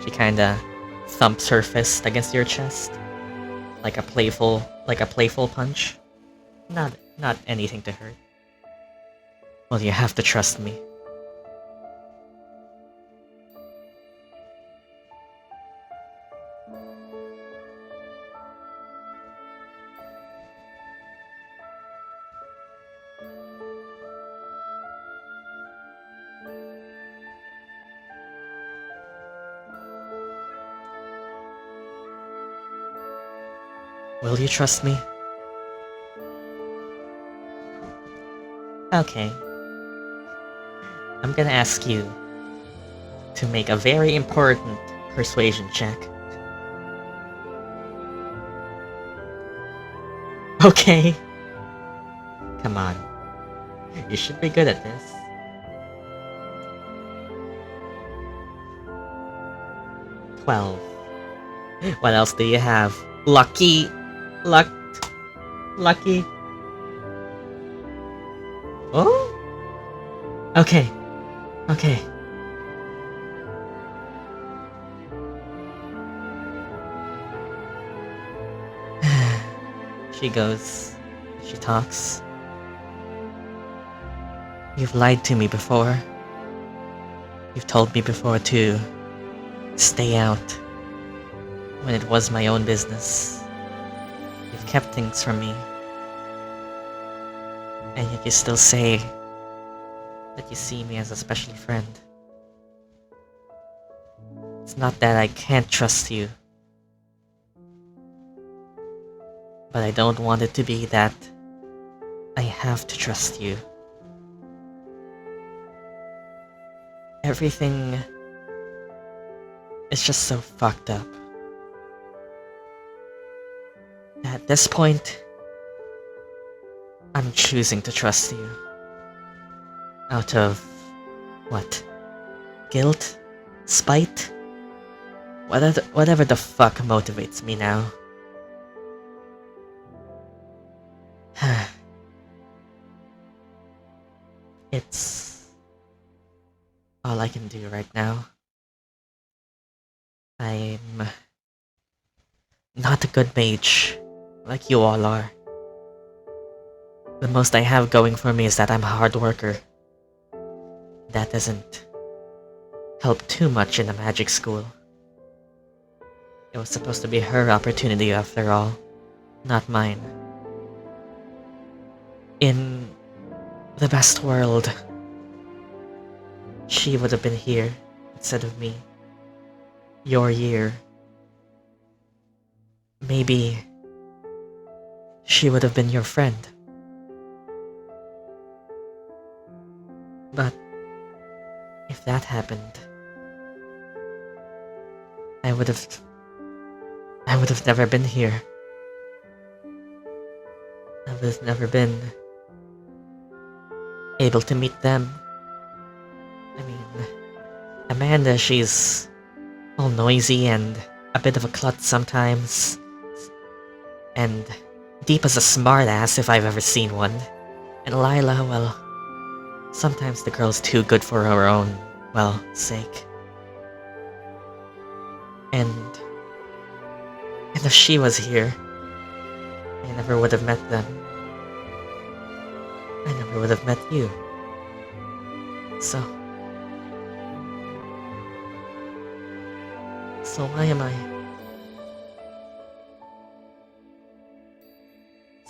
She kinda thumps her fist against your chest, like a playful punch. Not anything to hurt. Well, you have to trust me. Will you trust me? Okay. I'm gonna ask you to make a very important persuasion check. Okay. Come on. You should be good at this. 12. What else do you have? Lucky. Lucky. Oh? Okay. She talks. You've lied to me before. You've told me before to stay out when it was my own business. You've kept things from me. And yet you still say that you see me as a special friend. It's not that I can't trust you, but I don't want it to be that I have to trust you. Everything is just so fucked up. At this point, I'm choosing to trust you. Out of... what? Guilt? Spite? Whatever the fuck motivates me now. It's... all I can do right now. I'm... not a good mage, like you all are. The most I have going for me is that I'm a hard worker. That doesn't help too much in the magic school. It was supposed to be her opportunity after all, not mine. In the best world, she would have been here instead of me. Your year. Maybe she would have been your friend. But if that happened, I would have never been here. I would have never been able to meet them. I mean, Amanda, she's all noisy and a bit of a klutz sometimes. And Deep is a smartass if I've ever seen one. And Lila, well, sometimes the girl's too good for her own, well, sake. And if she was here, I never would have met them. I never would have met you. So why am I...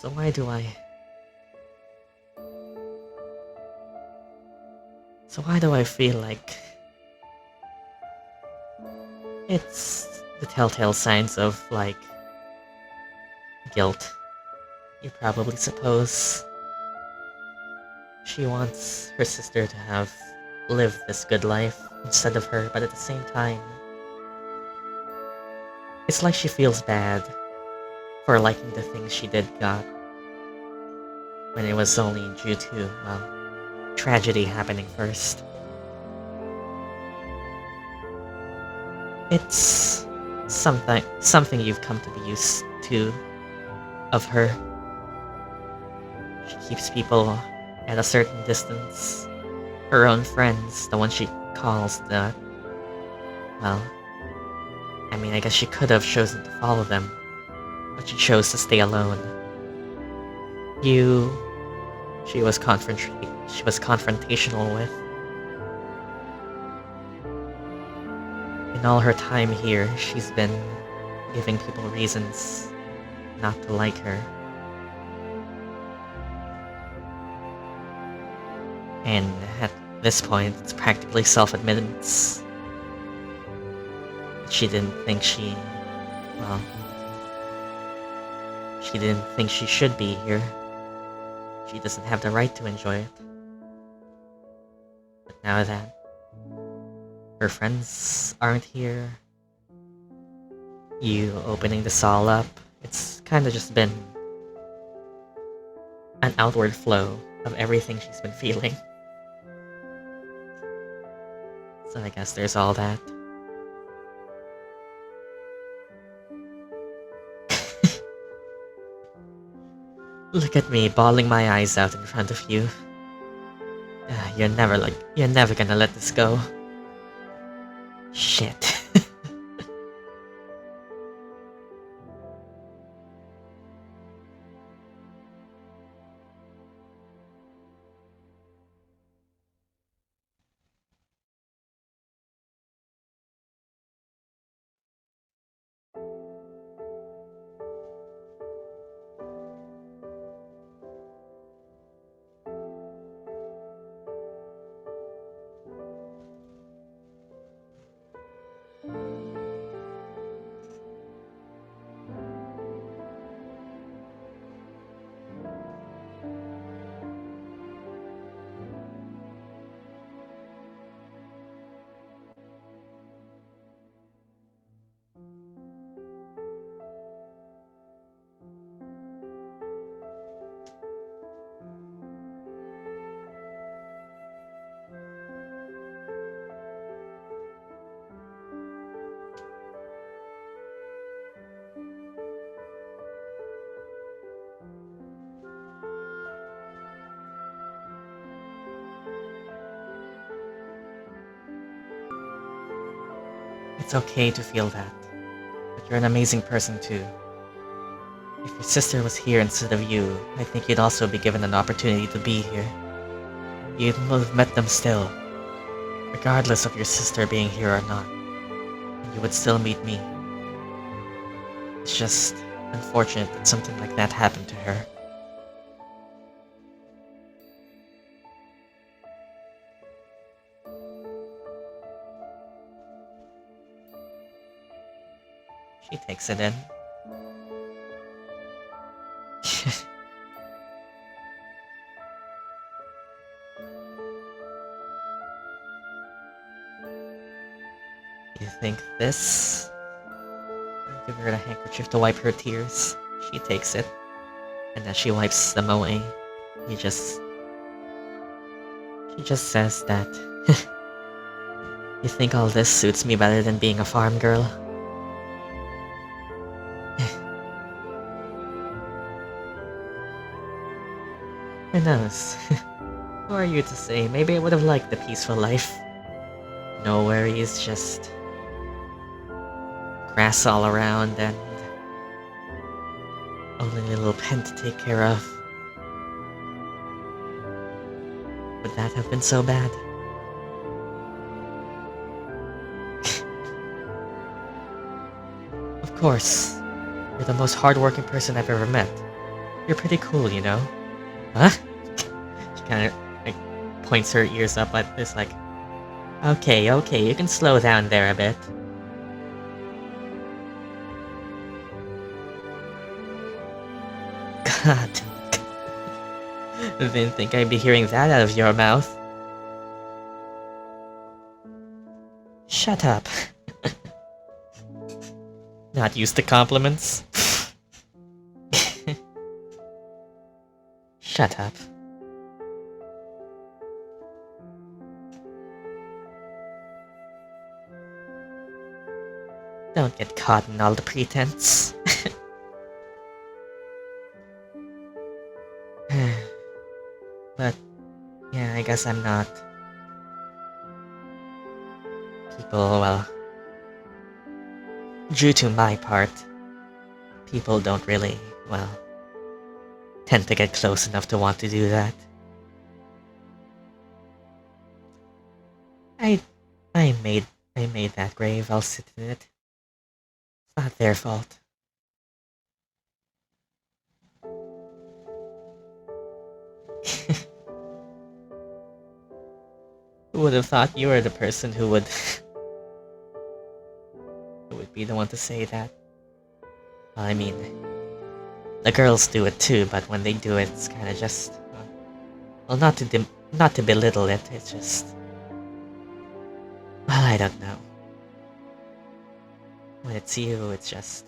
So why do I feel like it's the telltale signs of, like, guilt? You probably suppose. She wants her sister to have lived this good life instead of her, but at the same time, it's like she feels bad for liking the things she did got when it was only due to, well, tragedy happening first. It's something you've come to be used to of her. She keeps people at a certain distance. Her own friends, the ones she calls the... Well, I mean, I guess she could have chosen to follow them, but she chose to stay alone. She was confrontational with. In all her time here, she's been giving people reasons not to like her. And at this point, it's practically self-admittance. She didn't think she should be here. She doesn't have the right to enjoy it. But now that her friends aren't here, you opening this all up, it's kind of just been an outward flow of everything she's been feeling. So I guess there's all that. Look at me, bawling my eyes out in front of you. You're never gonna let this go. Shit. It's okay to feel that, but you're an amazing person too. If your sister was here instead of you, I think you'd also be given an opportunity to be here. You'd have met them still. regardless of your sister being here or not, you would still meet me. It's just unfortunate that something like that happened to her. She takes it in. You think this? Give her a handkerchief to wipe her tears. She takes it. And as she wipes them away, she just says that you think all this suits me better than being a farm girl? Who knows? Who are you to say? Maybe I would have liked the peaceful life. No worries, just grass all around and only a little pen to take care of. Would that have been so bad? Of course. You're the most hardworking person I've ever met. You're pretty cool, you know? Huh? She kind of points her ears up like this, like, okay, you can slow down there a bit. God. I didn't think I'd be hearing that out of your mouth. Shut up. Not used to compliments. Shut up. Don't get caught in all the pretense. But, yeah, I guess I'm not. Well, due to my part, people don't really, tend to get close enough to want to do that. I made that grave, I'll sit in it. It's not their fault. Who would have thought you were the person who would be the one to say that? Well, I mean, the girls do it too, but when they do it, it's kind of just, not to belittle it. It's just, I don't know. When it's you, it's just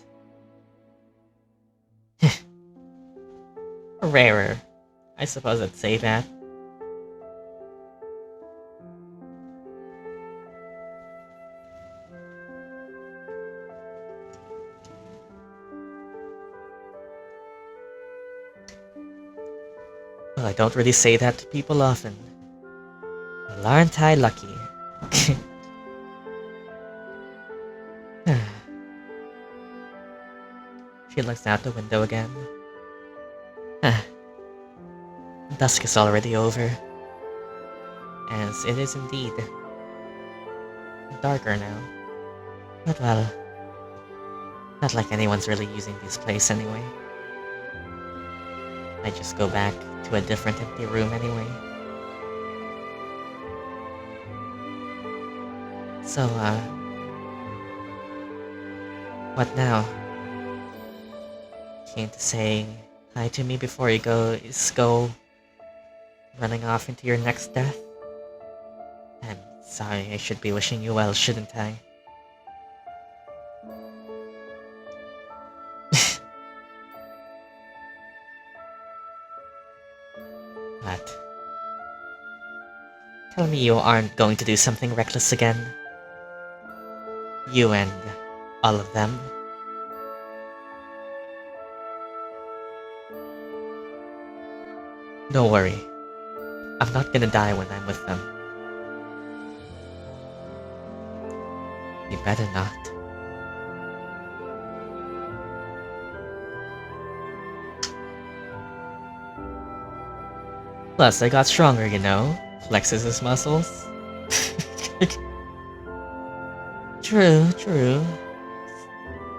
rarer. I suppose I'd say that. Well, I don't really say that to people often. Well, aren't I lucky? She looks out the window again. Dusk is already over. As it is indeed. Darker now. But well, not like anyone's really using this place anyway. I just go back to a different empty room anyway. So, what now? Came to say hi to me before you go running off into your next death? I'm sorry, I should be wishing you well, shouldn't I? What? Tell me you aren't going to do something reckless again? You and all of them? Don't worry. I'm not gonna die when I'm with them. You better not. Plus, I got stronger, you know? Flexes his muscles. True, true.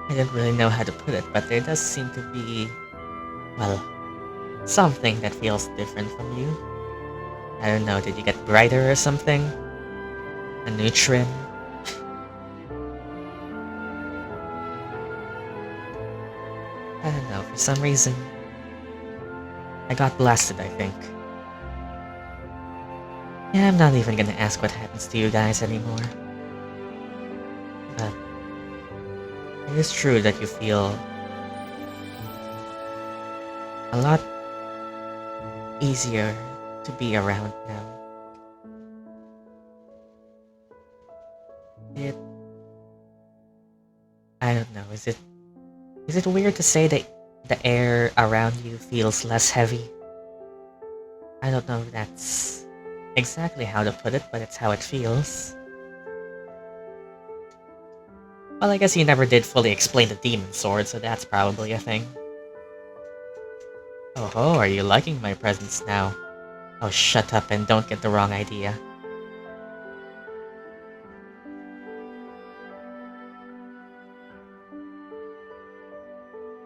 I don't really know how to put it, but there does seem to be, well, something that feels different from you. I don't know, did you get brighter or something? A new trim? I don't know, for some reason, I got blasted, I think. Yeah, I'm not even gonna ask what happens to you guys anymore. But it is true that you feel a lot easier to be around now. I don't know, is it weird to say that the air around you feels less heavy? I don't know if that's exactly how to put it, but it's how it feels. Well, I guess you never did fully explain the demon sword, so that's probably a thing. Oh ho, are you liking my presence now? Oh, shut up and don't get the wrong idea.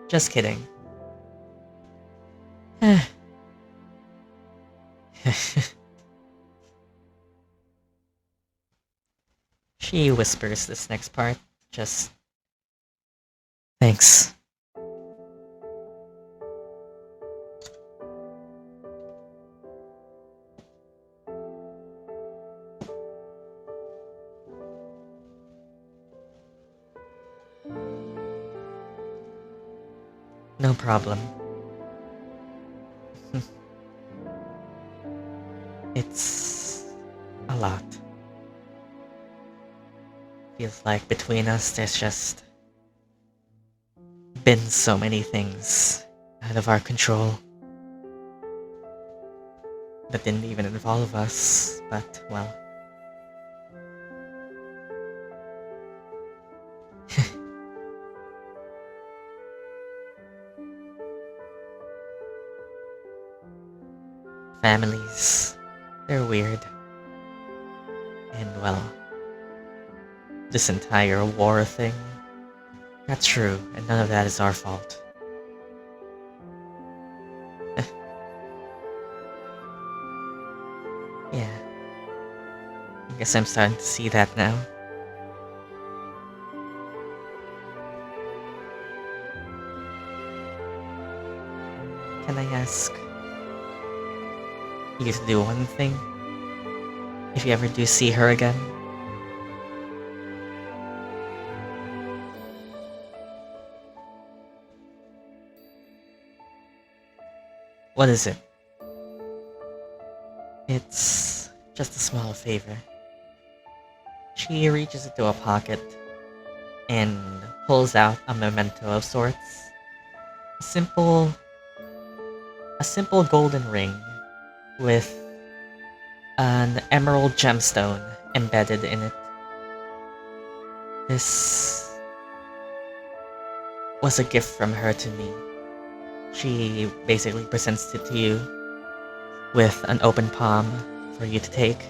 Just kidding. She whispers this next part. Just... thanks. No problem. It's a lot. Feels like between us there's just been so many things out of our control that didn't even involve us, but well. Families, they're weird. And well, this entire war thing, that's true, and none of that is our fault. Yeah. I guess I'm starting to see that now. Can I ask you to do one thing? If you ever do see her again? What is it? It's just a small favor. She reaches into a pocket and pulls out a memento of sorts. A simple golden ring with an emerald gemstone embedded in it. This was a gift from her to me. She basically presents it to you with an open palm for you to take.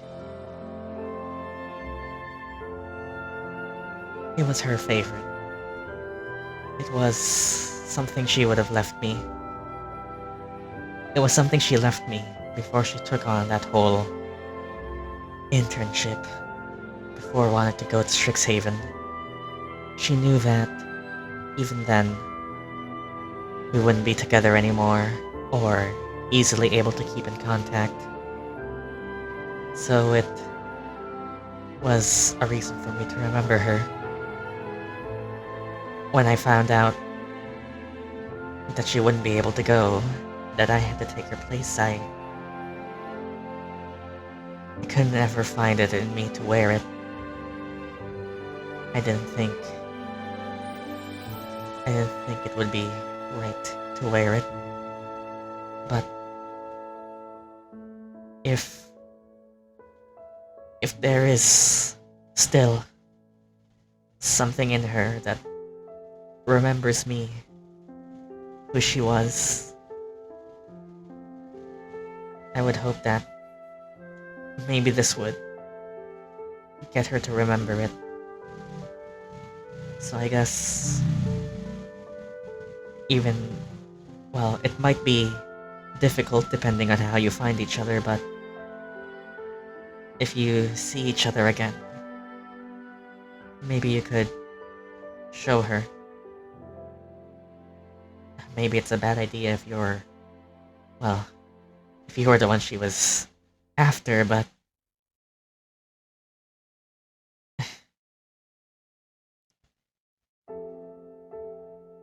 It was her favorite. It was something she would have left me. It was something she left me before she took on that whole internship, before wanting to go to Strixhaven. She knew that even then we wouldn't be together anymore or easily able to keep in contact. So it was a reason for me to remember her. When I found out that she wouldn't be able to go, that I had to take her place, I couldn't ever find it in me to wear it. I didn't think it would be right to wear it. But if there is still something in her that remembers me, who she was, I would hope that maybe this would. get her to remember it. So I guess even, well, it might be difficult depending on how you find each other, but if you see each other again, maybe you could show her. Maybe it's a bad idea if you're, well, if you were the one she was after, but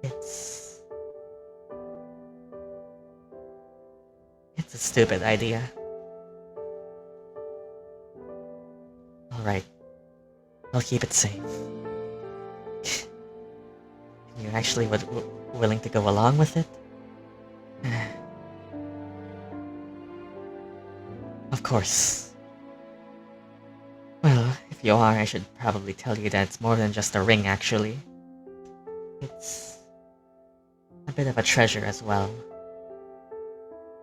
it's a stupid idea. Alright, I'll keep it safe. You actually willing to go along with it? Of course. Well, if you are, I should probably tell you that it's more than just a ring, actually. It's a bit of a treasure as well.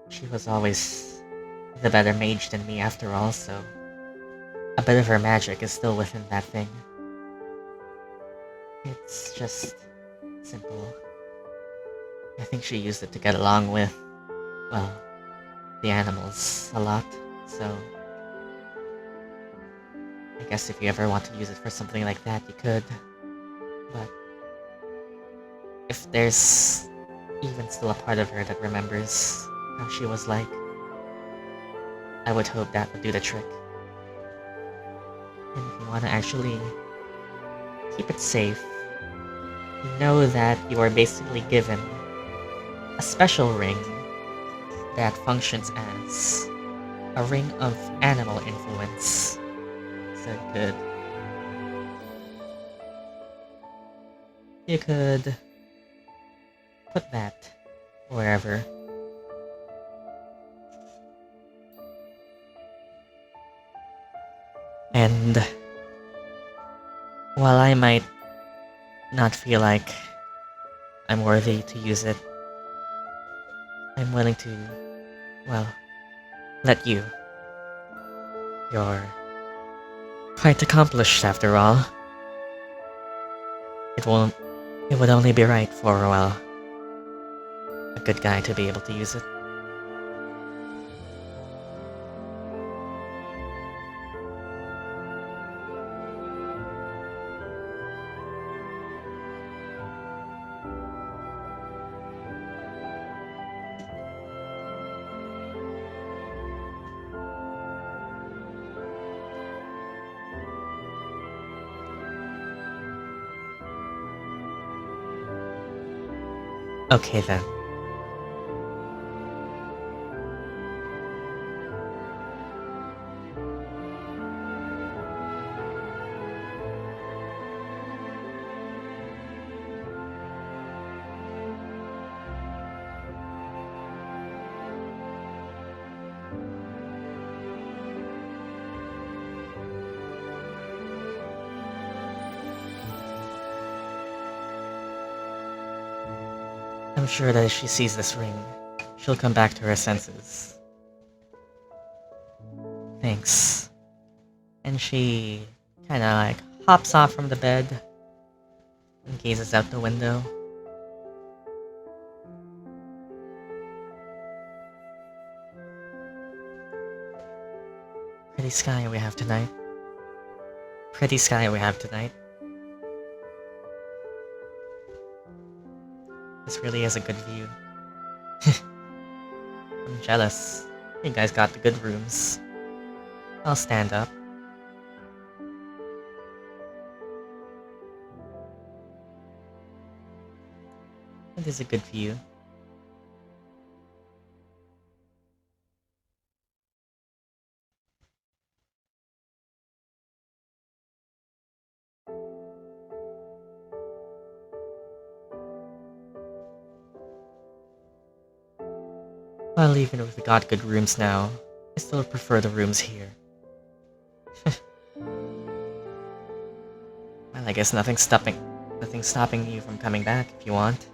She was always the better mage than me after all, so a bit of her magic is still within that thing. It's just simple. I think she used it to get along with, well, the animals a lot, so I guess if you ever want to use it for something like that, you could. But if there's even still a part of her that remembers how she was like, I would hope that would do the trick. And if you want to actually keep it safe, know that you are basically given a special ring that functions as a ring of animal influence. So you could put that wherever. And while I might not feel like I'm worthy to use it, I'm willing to, well, let you. You're quite accomplished after all. It would only be right for, well, a good guy to be able to use it. Okay then. I'm sure that if she sees this ring, she'll come back to her senses. Thanks. And she kinda like hops off from the bed and gazes out the window. Pretty sky we have tonight. Pretty sky we have tonight. This really is a good view. I'm jealous. You guys got the good rooms. I'll stand up. It is a good view. Well, even if we got good rooms now, I still prefer the rooms here. Well, I guess nothing's stopping you from coming back if you want.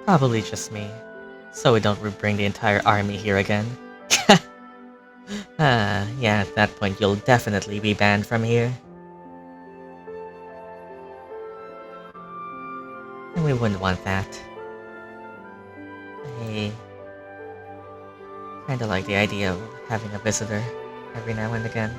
Probably just me. So we don't bring the entire army here again. Yeah, at that point you'll definitely be banned from here. And we wouldn't want that. I kinda like the idea of having a visitor every now and again.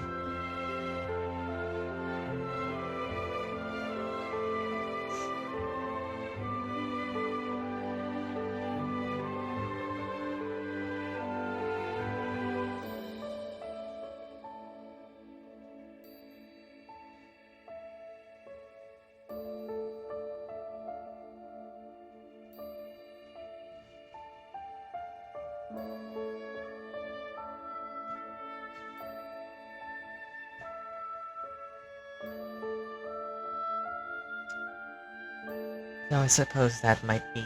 Now I suppose that might be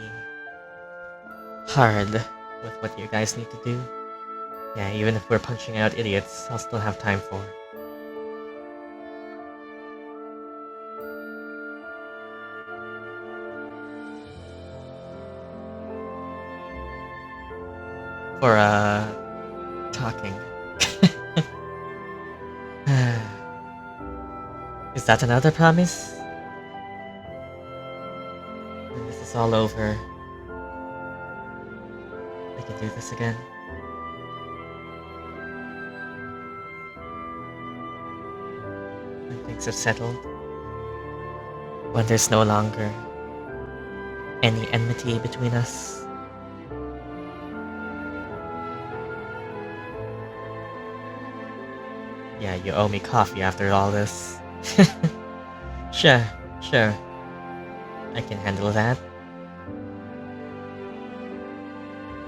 hard with what you guys need to do. Yeah, even if we're punching out idiots, I'll still have time for talking. Is that another promise? When this is all over, I can do this again. When things have settled. When there's no longer any enmity between us. Yeah, you owe me coffee after all this. Sure. I can handle that.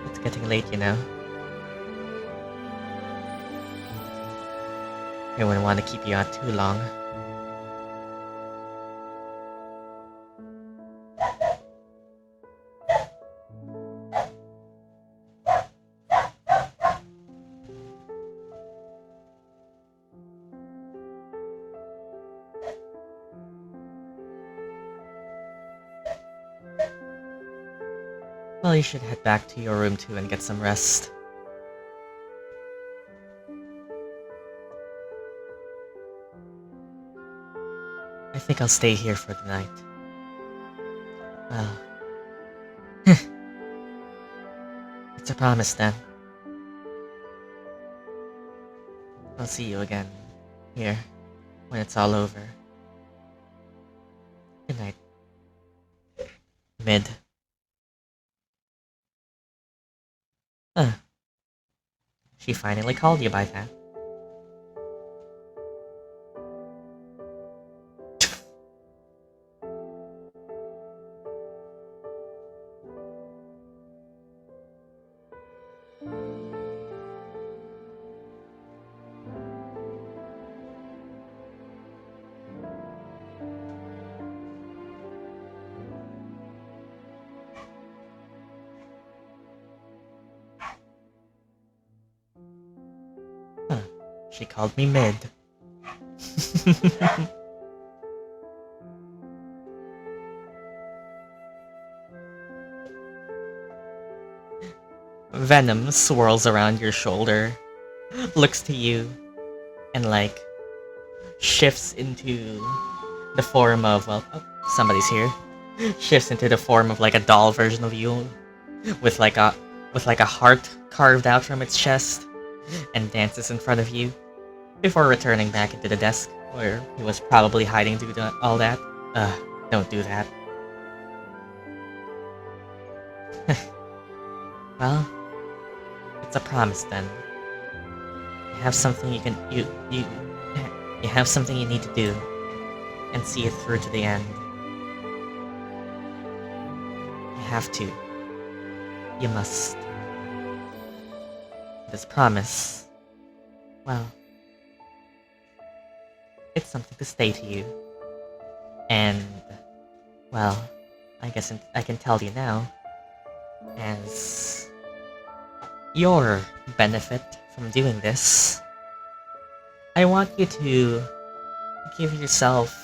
It's getting late, you know. I wouldn't want to keep you out too long. Well, you should head back to your room too and get some rest. I think I'll stay here for the night. Well... it's a promise then. I'll see you again here when it's all over. Good night. Mid. She finally called you by that. She called me mid. Venom swirls around your shoulder, looks to you, and like shifts into the form of, well, oh, somebody's here. Shifts into the form of like a doll version of you, with like a heart carved out from its chest, and dances in front of you. Before returning back into the desk, where he was probably hiding due to all that. Don't do that. Well, it's a promise then. You have something you have something you need to do, and see it through to the end. You have to. You must. This promise, well, it's something to stay to you. And, well, I guess I can tell you now, as your benefit from doing this, I want you to give yourself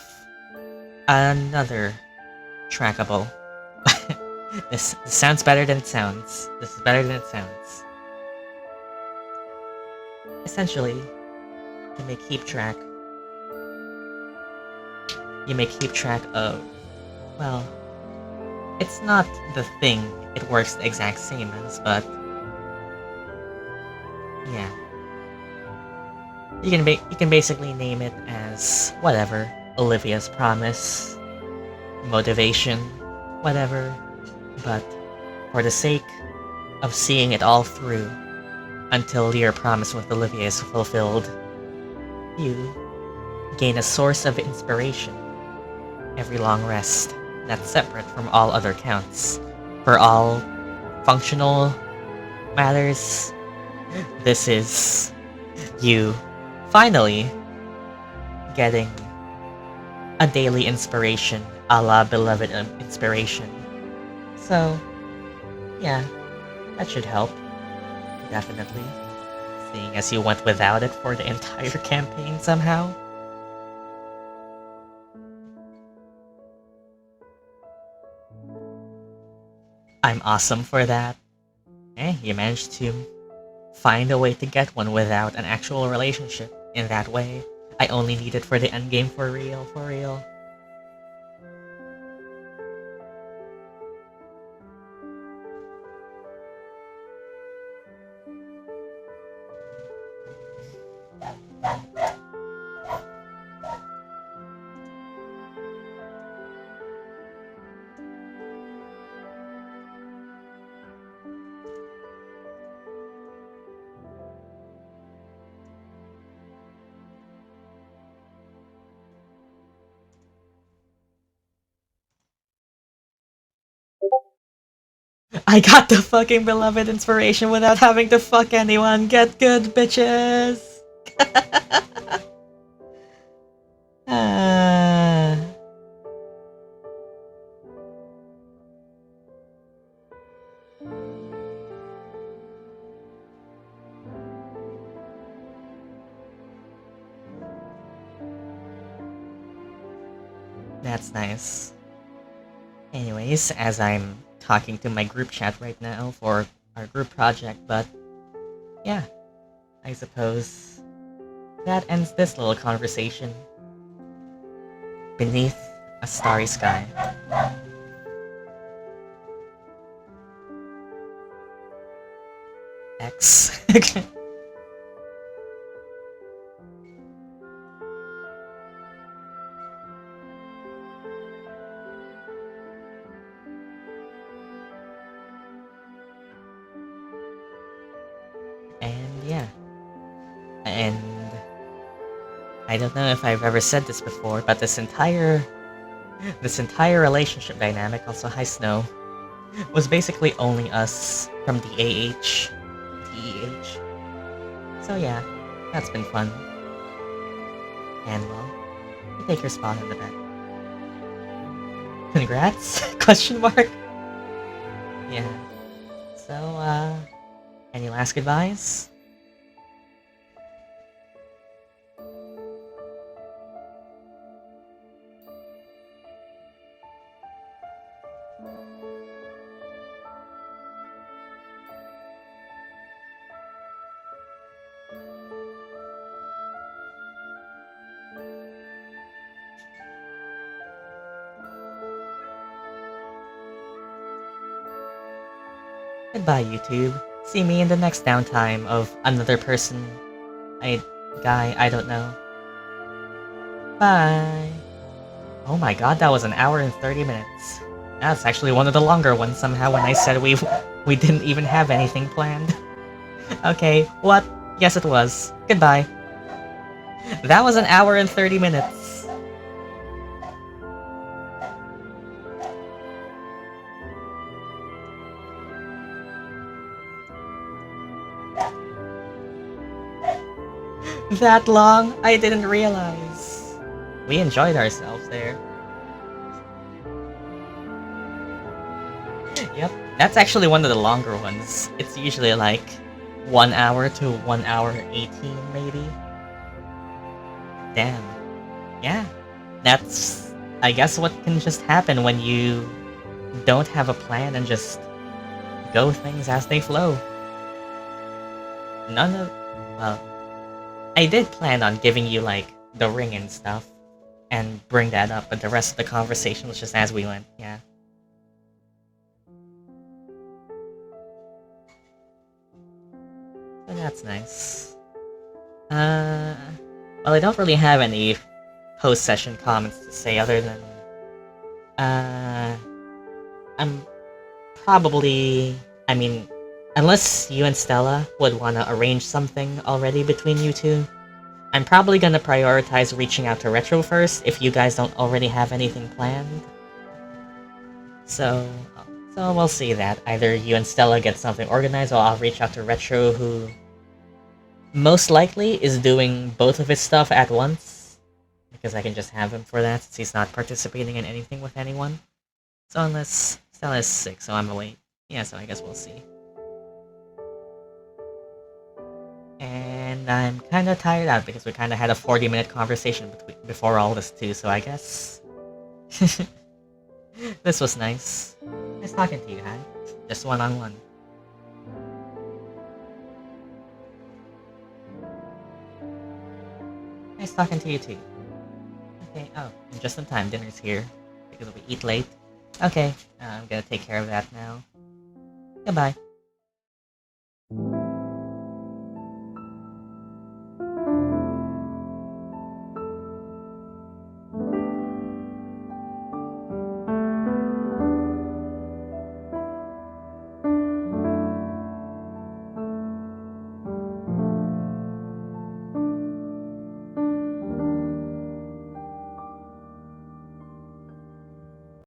another trackable. This sounds better than it sounds. This is better than it sounds. Essentially, you may keep track of, well, it's not the thing it works the exact same as, but yeah. You can basically name it as whatever. Olivia's promise, motivation, whatever. But for the sake of seeing it all through until your promise with Olivia is fulfilled, you gain a source of inspiration every long rest that's separate from all other counts. For all functional matters, this is you finally getting a daily inspiration a la beloved inspiration. So, yeah, that should help. Definitely. Seeing as you went without it for the entire campaign somehow. I'm awesome for that. You managed to find a way to get one without an actual relationship in that way. I only need it for the endgame for real, for real. I got the fucking beloved inspiration without having to fuck anyone. Get good, bitches! Ah. That's nice. Anyways, as I'm talking to my group chat right now for our group project, but yeah, I suppose that ends this little conversation beneath a starry sky. X. And yeah. And I don't know if I've ever said this before, but this entire relationship dynamic, also hi Snow, was basically only us from the AH, TEH. So yeah, that's been fun. And well, you take your spot in the bed. Congrats? Question mark? Yeah. So, any last goodbyes? Goodbye, YouTube. See me in the next downtime of another person. Guy, I don't know. Bye. Oh my god, that was an hour and 30 minutes. That's actually one of the longer ones somehow when I said we didn't even have anything planned. Okay, what? Yes, it was. Goodbye. That was an hour and 30 minutes. That long? I didn't realize. We enjoyed ourselves there. Yep, that's actually one of the longer ones. It's usually like 1 hour to 1 hour 18 maybe. Damn. Yeah. That's, I guess, what can just happen when you don't have a plan and just go things as they flow. Well, I did plan on giving you, like, the ring and stuff, and bring that up, but the rest of the conversation was just as we went, yeah. So that's nice. Well, I don't really have any post-session comments to say other than, I'm probably, I mean, unless you and Stella would want to arrange something already between you two, I'm probably gonna prioritize reaching out to Retro first if you guys don't already have anything planned. So we'll see that. Either you and Stella get something organized, or I'll reach out to Retro, who most likely is doing both of his stuff at once, because I can just have him for that since he's not participating in anything with anyone. So unless Stella is sick, so I'm away. Yeah, so I guess we'll see. And I'm kinda tired out because we kinda had a 40-minute conversation before all this too, so I guess... this was nice. Nice talking to you, Hare. Just one-on-one. Nice talking to you too. Okay, oh, just in time, dinner's here. Because we eat late. Okay, I'm gonna take care of that now. Goodbye.